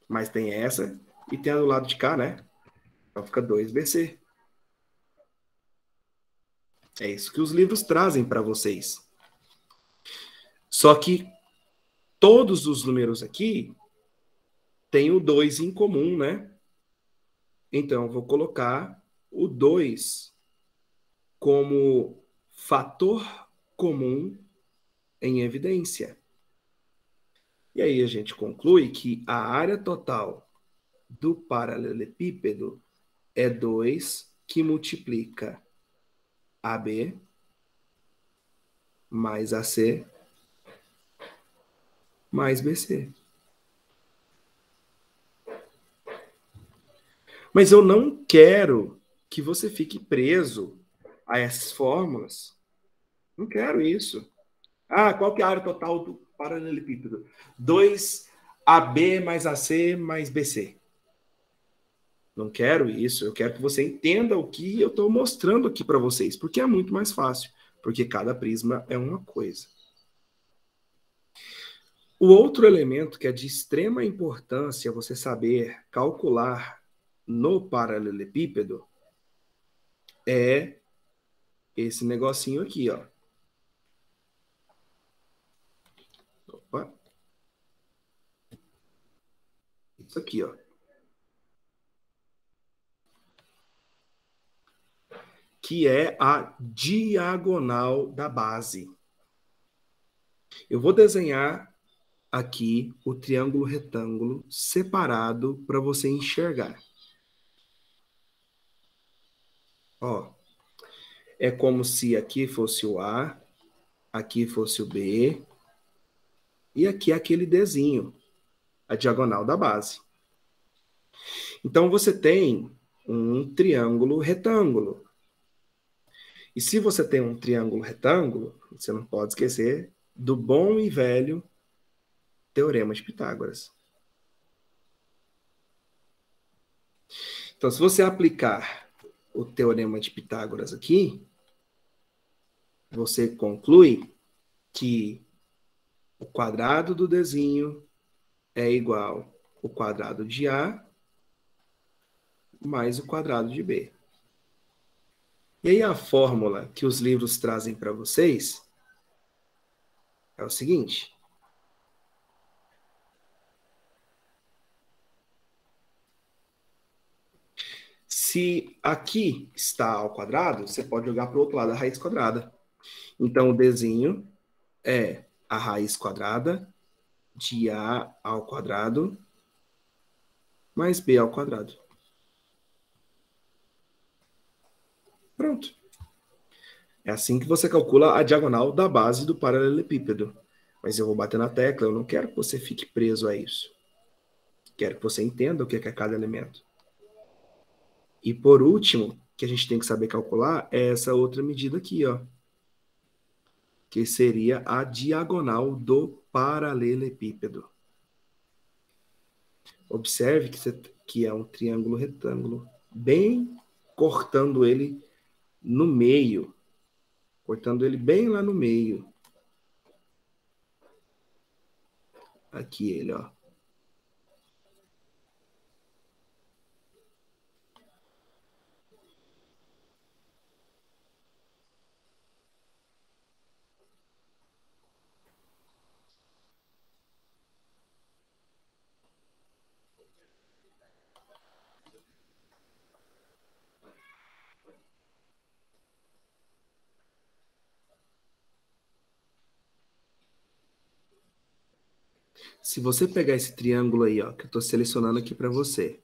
Mas tem essa e tem a do lado de cá, né? Então fica 2BC. É isso que os livros trazem para vocês. Só que todos os números aqui têm o 2 em comum, né? Então, eu vou colocar o 2 como fator comum em evidência. E aí a gente conclui que a área total do paralelepípedo é 2 que multiplica AB mais AC mais BC. Mas eu não quero que você fique preso a essas fórmulas. Não quero isso. Ah, qual que é a área total do paralelepípedo? 2AB mais AC mais BC. Não quero isso. Eu quero que você entenda o que eu estou mostrando aqui para vocês, porque é muito mais fácil. porque cada prisma é uma coisa. O outro elemento que é de extrema importância você saber calcular no paralelepípedo é esse negocinho aqui, ó. Opa. Isso aqui, ó. Que é a diagonal da base. Eu vou desenhar aqui o triângulo retângulo separado para você enxergar. Ó, é como se aqui fosse o A, aqui fosse o B, e aqui aquele Dzinho, a diagonal da base. Então, você tem um triângulo retângulo. E se você tem um triângulo retângulo, você não pode esquecer do bom e velho Teorema de Pitágoras. Então, se você aplicar o Teorema de Pitágoras aqui, você conclui que o quadrado do Dzinho é igual ao quadrado de A mais o quadrado de B. E aí a fórmula que os livros trazem para vocês é o seguinte. Se aqui está ao quadrado, você pode jogar para o outro lado a raiz quadrada. Então, o Dzinho é a raiz quadrada de A ao quadrado mais B ao quadrado. Pronto. É assim que você calcula a diagonal da base do paralelepípedo. Mas eu vou bater na tecla, eu não quero que você fique preso a isso. Quero que você entenda o que é cada elemento. E por último, que a gente tem que saber calcular é essa outra medida aqui, ó. Que seria a diagonal do paralelepípedo. Observe que é um triângulo retângulo, bem cortando ele no meio. Cortando ele bem lá no meio. Aqui ele, ó. Se você pegar esse triângulo aí, ó, que eu estou selecionando aqui para você.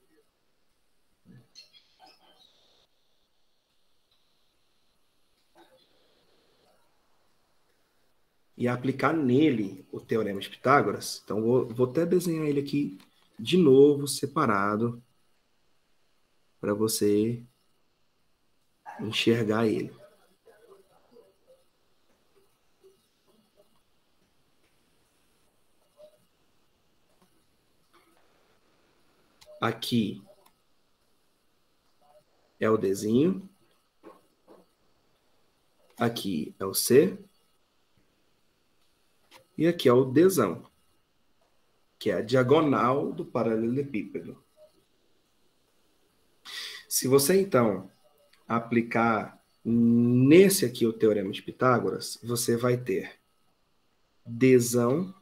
E aplicar nele o Teorema de Pitágoras. Então, vou até desenhar ele aqui de novo, separado, para você enxergar ele. Aqui é o Dzinho. Aqui é o C. E aqui é o Dzão, que é a diagonal do paralelepípedo. Se você, então, aplicar nesse aqui o Teorema de Pitágoras, você vai ter Dzão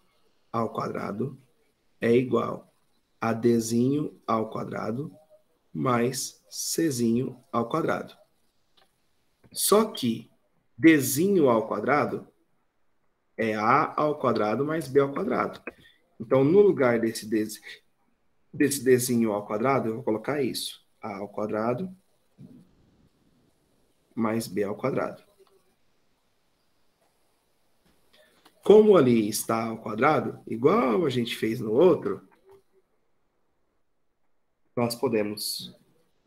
ao quadrado é igual a Dzinho ao quadrado mais Czinho ao quadrado. Só que Dzinho ao quadrado é A ao quadrado mais B ao quadrado. Então, no lugar desse Dzinho ao quadrado, eu vou colocar isso. A ao quadrado mais B ao quadrado. Como ali está ao quadrado, igual a gente fez no outro, nós podemos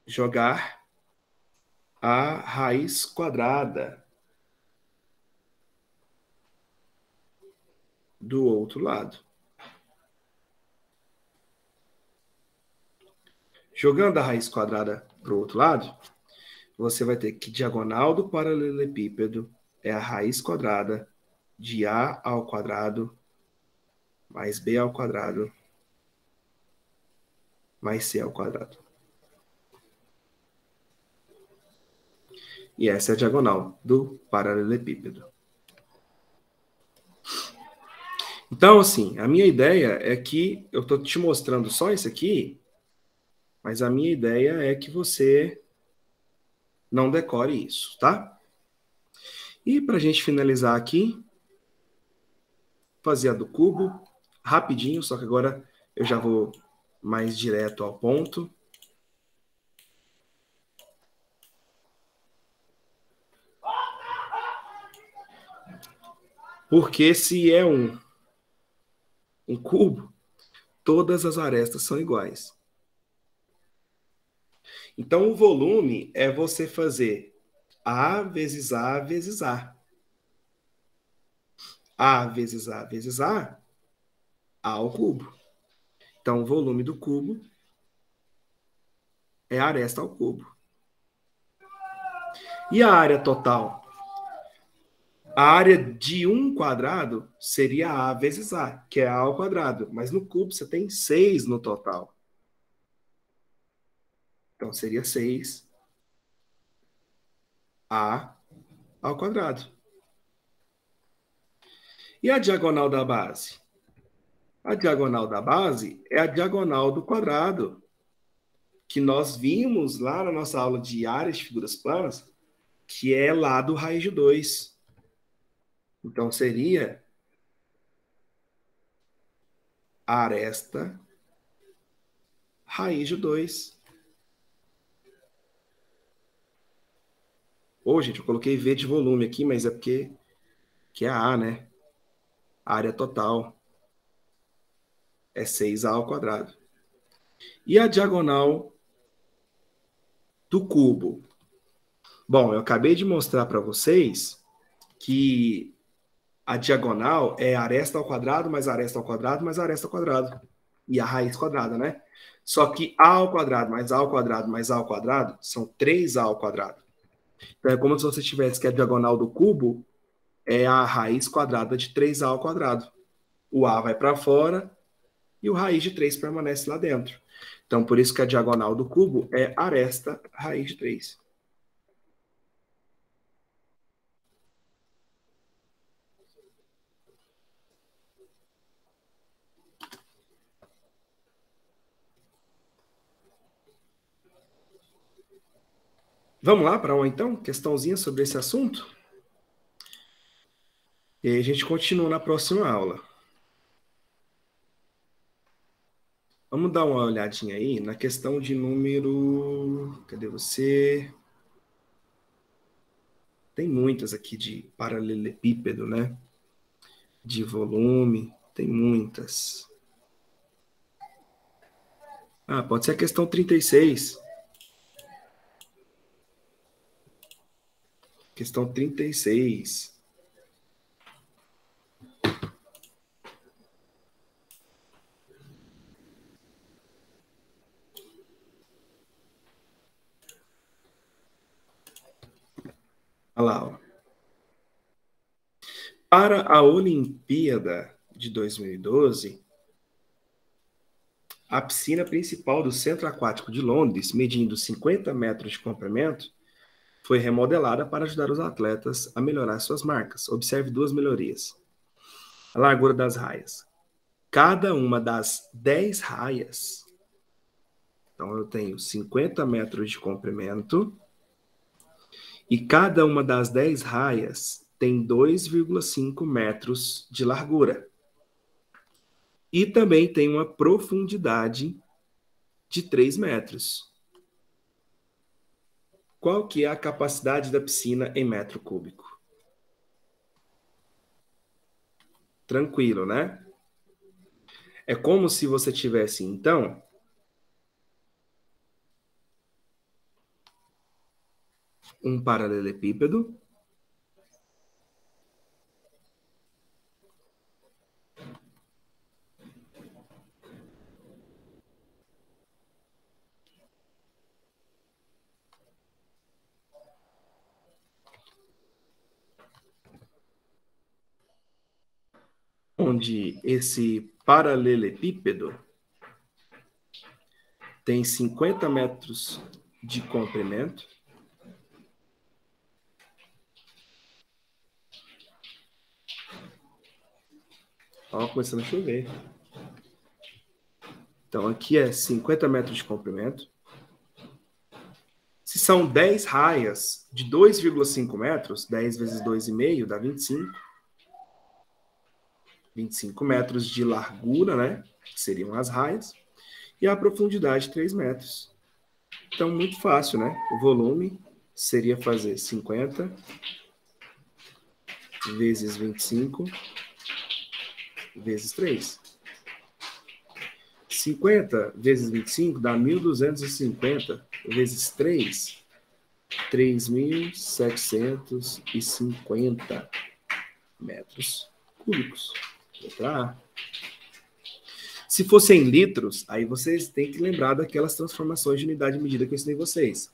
jogar a raiz quadrada do outro lado. Jogando a raiz quadrada para o outro lado, você vai ter que diagonal do paralelepípedo é a raiz quadrada de A ao quadrado mais B ao quadrado mais C ao quadrado. E essa é a diagonal do paralelepípedo. Então, assim, a minha ideia é que eu estou te mostrando só isso aqui, mas a minha ideia é que você não decore isso, tá? E para a gente finalizar aqui, fazer a do cubo, rapidinho, só que agora eu já vou mais direto ao ponto. Porque se é um cubo, todas as arestas são iguais. Então, o volume é você fazer A vezes A vezes A. A vezes A vezes A, A ao cubo. Então, o volume do cubo é a aresta ao cubo. E a área total? A área de um quadrado seria A vezes A, que é A ao quadrado. Mas no cubo você tem 6 no total. Então, seria 6A ao quadrado. E a diagonal da base? A diagonal da base é a diagonal do quadrado, que nós vimos lá na nossa aula de áreas de figuras planas, que é lado raiz de 2. Então, seria aresta raiz de 2. Ô, gente, eu coloquei V de volume aqui, mas é porque que é A, né? A área total é 6A ao quadrado. E a diagonal do cubo? Bom, eu acabei de mostrar para vocês que a diagonal é aresta ao quadrado, mais aresta ao quadrado, mais aresta ao quadrado. E a raiz quadrada, né? Só que A ao quadrado, mais A ao quadrado, mais A ao quadrado, são 3A ao quadrado. Então é como se você tivesse que a diagonal do cubo é a raiz quadrada de 3A ao quadrado. O A vai para fora e o raiz de 3 permanece lá dentro. Então, por isso que a diagonal do cubo é aresta raiz de 3. Vamos lá para uma, então, questãozinha sobre esse assunto? E aí a gente continua na próxima aula. Vamos dar uma olhadinha aí na questão de número... Cadê você? Tem muitas aqui de paralelepípedo, né? De volume, tem muitas. Ah, pode ser a questão 36. Questão 36. Olha lá, ó. Para a Olimpíada de 2012, a piscina principal do Centro Aquático de Londres, medindo 50 metros de comprimento, foi remodelada para ajudar os atletas a melhorar suas marcas. Observe duas melhorias. A largura das raias. Cada uma das 10 raias, então eu tenho 50 metros de comprimento, e cada uma das 10 raias tem 2,5 metros de largura. E também tem uma profundidade de 3 metros. Qual que é a capacidade da piscina em metro cúbico? Tranquilo, né? É como se você tivesse, então, um paralelepípedo onde esse paralelepípedo tem 50 metros de comprimento, ó, começando a chover. Então, aqui é 50 metros de comprimento. Se são 10 raias de 2,5 metros, 10 vezes 2,5 dá 25. 25 metros de largura, né? Que seriam as raias. E a profundidade, 3 metros. Então, muito fácil, né? O volume seria fazer 50 vezes 25 vezes 3. 50 vezes 25 dá 1.250 vezes 3, 3.750 metros cúbicos. Letra A. Se fosse em litros, aí vocês têm que lembrar daquelas transformações de unidade de medida que eu ensinei vocês.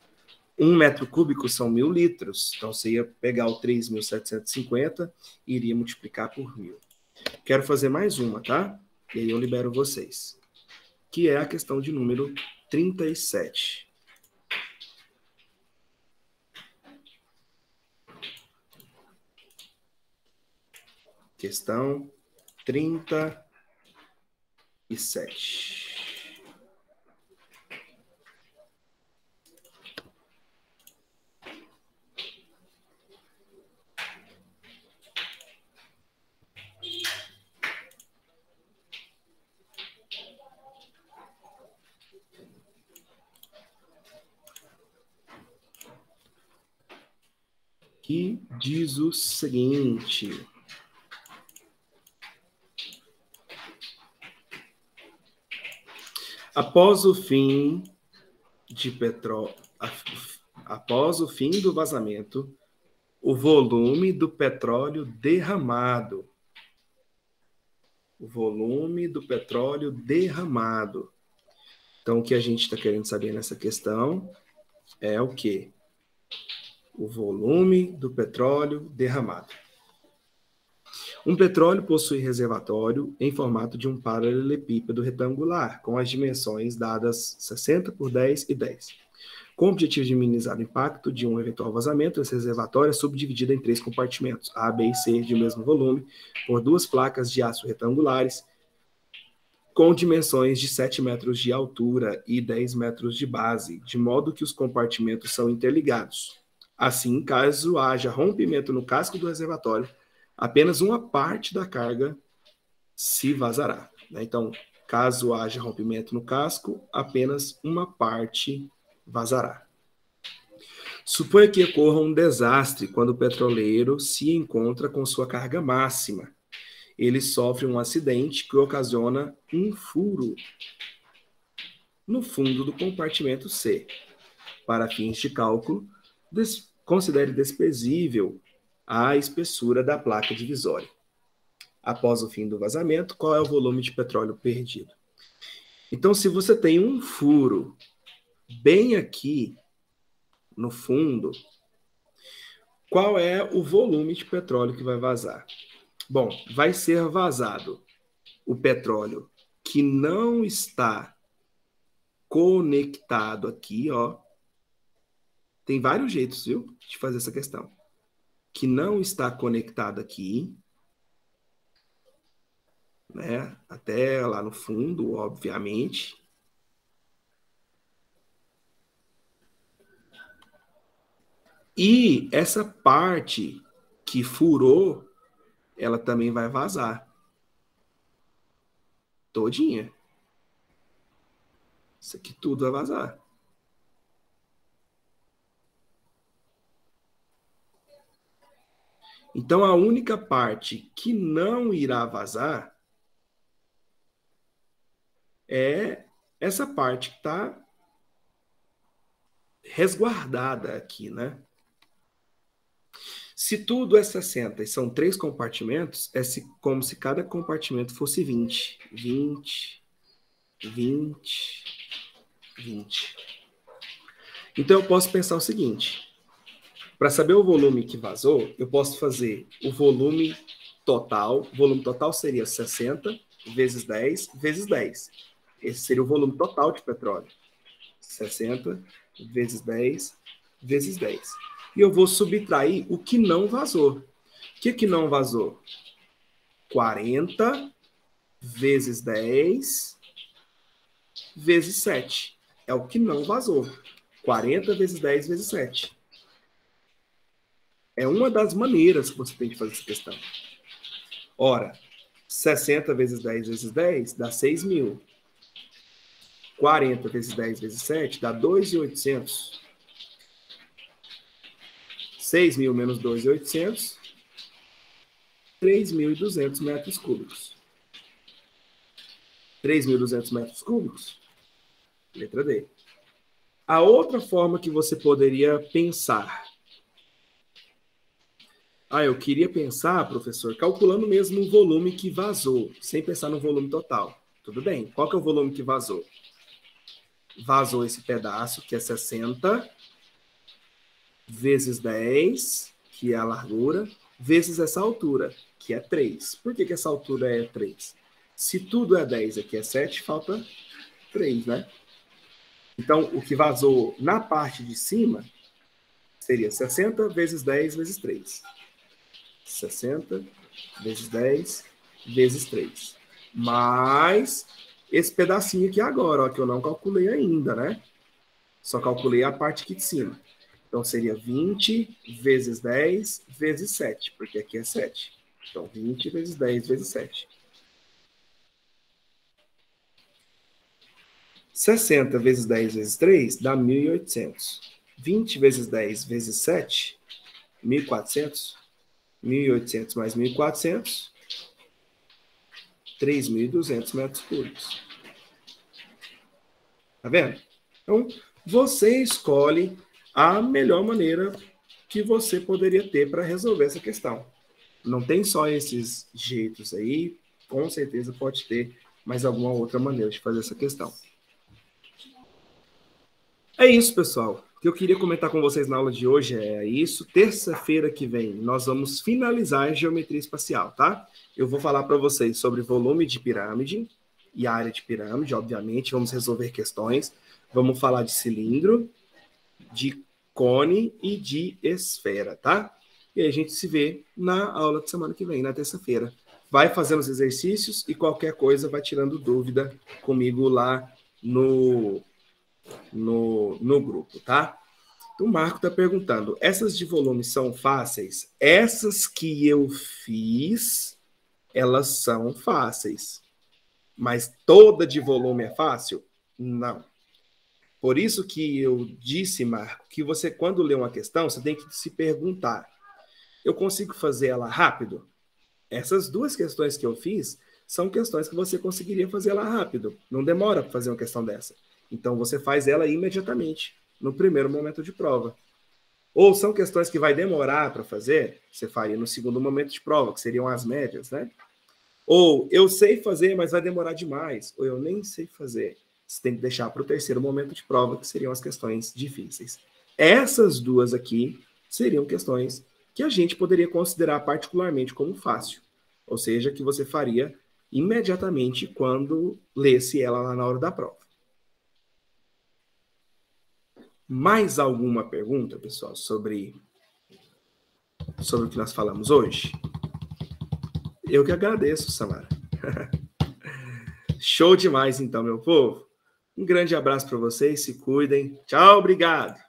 1 metro cúbico são 1.000 litros. Então, você ia pegar o 3.750 e iria multiplicar por 1.000. Quero fazer mais uma, tá? E aí eu libero vocês. Que é a questão de número 37. Questão 37. Que diz o seguinte: após o fim do vazamento, o volume do petróleo derramado. Então, o que a gente está querendo saber nessa questão é o quê? O volume do petróleo derramado. Um petróleo possui reservatório em formato de um paralelepípedo retangular, com as dimensões dadas 60 por 10 e 10. Com o objetivo de minimizar o impacto de um eventual vazamento, esse reservatório é subdividido em 3 compartimentos, A, B e C, de mesmo volume, por 2 placas de aço retangulares, com dimensões de 7 metros de altura e 10 metros de base, de modo que os compartimentos são interligados. Assim, caso haja rompimento no casco do reservatório, apenas uma parte da carga se vazará. Então, caso haja rompimento no casco, apenas uma parte vazará. Suponha que ocorra um desastre quando o petroleiro se encontra com sua carga máxima. Ele sofre um acidente que ocasiona um furo no fundo do compartimento C. Para fins de cálculo, considere desprezível a espessura da placa divisória. Após o fim do vazamento, qual é o volume de petróleo perdido? Então, se você tem um furo bem aqui no fundo, qual é o volume de petróleo que vai vazar? Bom, vai ser vazado o petróleo que não está conectado aqui, ó. Tem vários jeitos, viu, de fazer essa questão. Que não está conectado aqui, né? Até lá no fundo, obviamente. E essa parte que furou, ela também vai vazar. Todinha. Isso aqui tudo vai vazar. Então, a única parte que não irá vazar é essa parte que está resguardada aqui, né? Se tudo é 60 e são 3 compartimentos, é como se cada compartimento fosse 20. 20, 20, 20. Então, eu posso pensar o seguinte. Para saber o volume que vazou, eu posso fazer o volume total. O volume total seria 60 vezes 10 vezes 10. Esse seria o volume total de petróleo. 60 vezes 10 vezes 10. E eu vou subtrair o que não vazou. O que não vazou? 40 vezes 10 vezes 7. É o que não vazou. 40 vezes 10 vezes 7. É uma das maneiras que você tem de fazer essa questão. Ora, 60 vezes 10 vezes 10 dá 6.000. 40 vezes 10 vezes 7 dá 2.800. 6.000 menos 2.800, 3.200 metros cúbicos. 3.200 metros cúbicos? Letra D. A outra forma que você poderia pensar. Eu queria pensar, professor, calculando mesmo o volume que vazou, sem pensar no volume total. Tudo bem. Qual que é o volume que vazou? Vazou esse pedaço, que é 60, vezes 10, que é a largura, vezes essa altura, que é 3. Por que essa altura é 3? Se tudo é 10, aqui é 7, falta 3, né? Então, o que vazou na parte de cima seria 60 vezes 10 vezes 3. 60 vezes 10 vezes 3. Mais esse pedacinho aqui agora, ó, que eu não calculei ainda, né? Só calculei a parte aqui de cima. Então, seria 20 vezes 10 vezes 7, porque aqui é 7. Então, 20 vezes 10 vezes 7. 60 vezes 10 vezes 3 dá 1.800. 20 vezes 10 vezes 7, 1.400. 1.800 mais 1.400, 3.200 metros cúbicos. Tá vendo? Então, você escolhe a melhor maneira que você poderia ter para resolver essa questão. Não tem só esses jeitos aí, com certeza pode ter mais alguma outra maneira de fazer essa questão. É isso, pessoal. O que eu queria comentar com vocês na aula de hoje é isso. Terça-feira que vem, nós vamos finalizar a geometria espacial, tá? Eu vou falar para vocês sobre volume de pirâmide e área de pirâmide, obviamente. Vamos resolver questões. Vamos falar de cilindro, de cone e de esfera, tá? E aí a gente se vê na aula de semana que vem, na terça-feira. Vai fazendo os exercícios e qualquer coisa vai tirando dúvida comigo lá no grupo, tá? Então, o Marco está perguntando, essas de volume são fáceis? Essas que eu fiz, elas são fáceis. Mas toda de volume é fácil? Não. Por isso que eu disse, Marco, que você, quando lê uma questão, você tem que se perguntar, eu consigo fazer ela rápido? Essas duas questões que eu fiz são questões que você conseguiria fazer ela rápido. Não demora para fazer uma questão dessa. Então, você faz ela imediatamente, no primeiro momento de prova. Ou são questões que vai demorar para fazer, você faria no segundo momento de prova, que seriam as médias, né? Ou eu sei fazer, mas vai demorar demais. Ou eu nem sei fazer. Você tem que deixar para o terceiro momento de prova, que seriam as questões difíceis. Essas duas aqui seriam questões que a gente poderia considerar particularmente como fácil. Ou seja, que você faria imediatamente quando lesse ela lá na hora da prova. Mais alguma pergunta, pessoal, sobre o que nós falamos hoje? Eu que agradeço, Samara. Show demais, então, meu povo. Um grande abraço para vocês, se cuidem. Tchau, obrigado.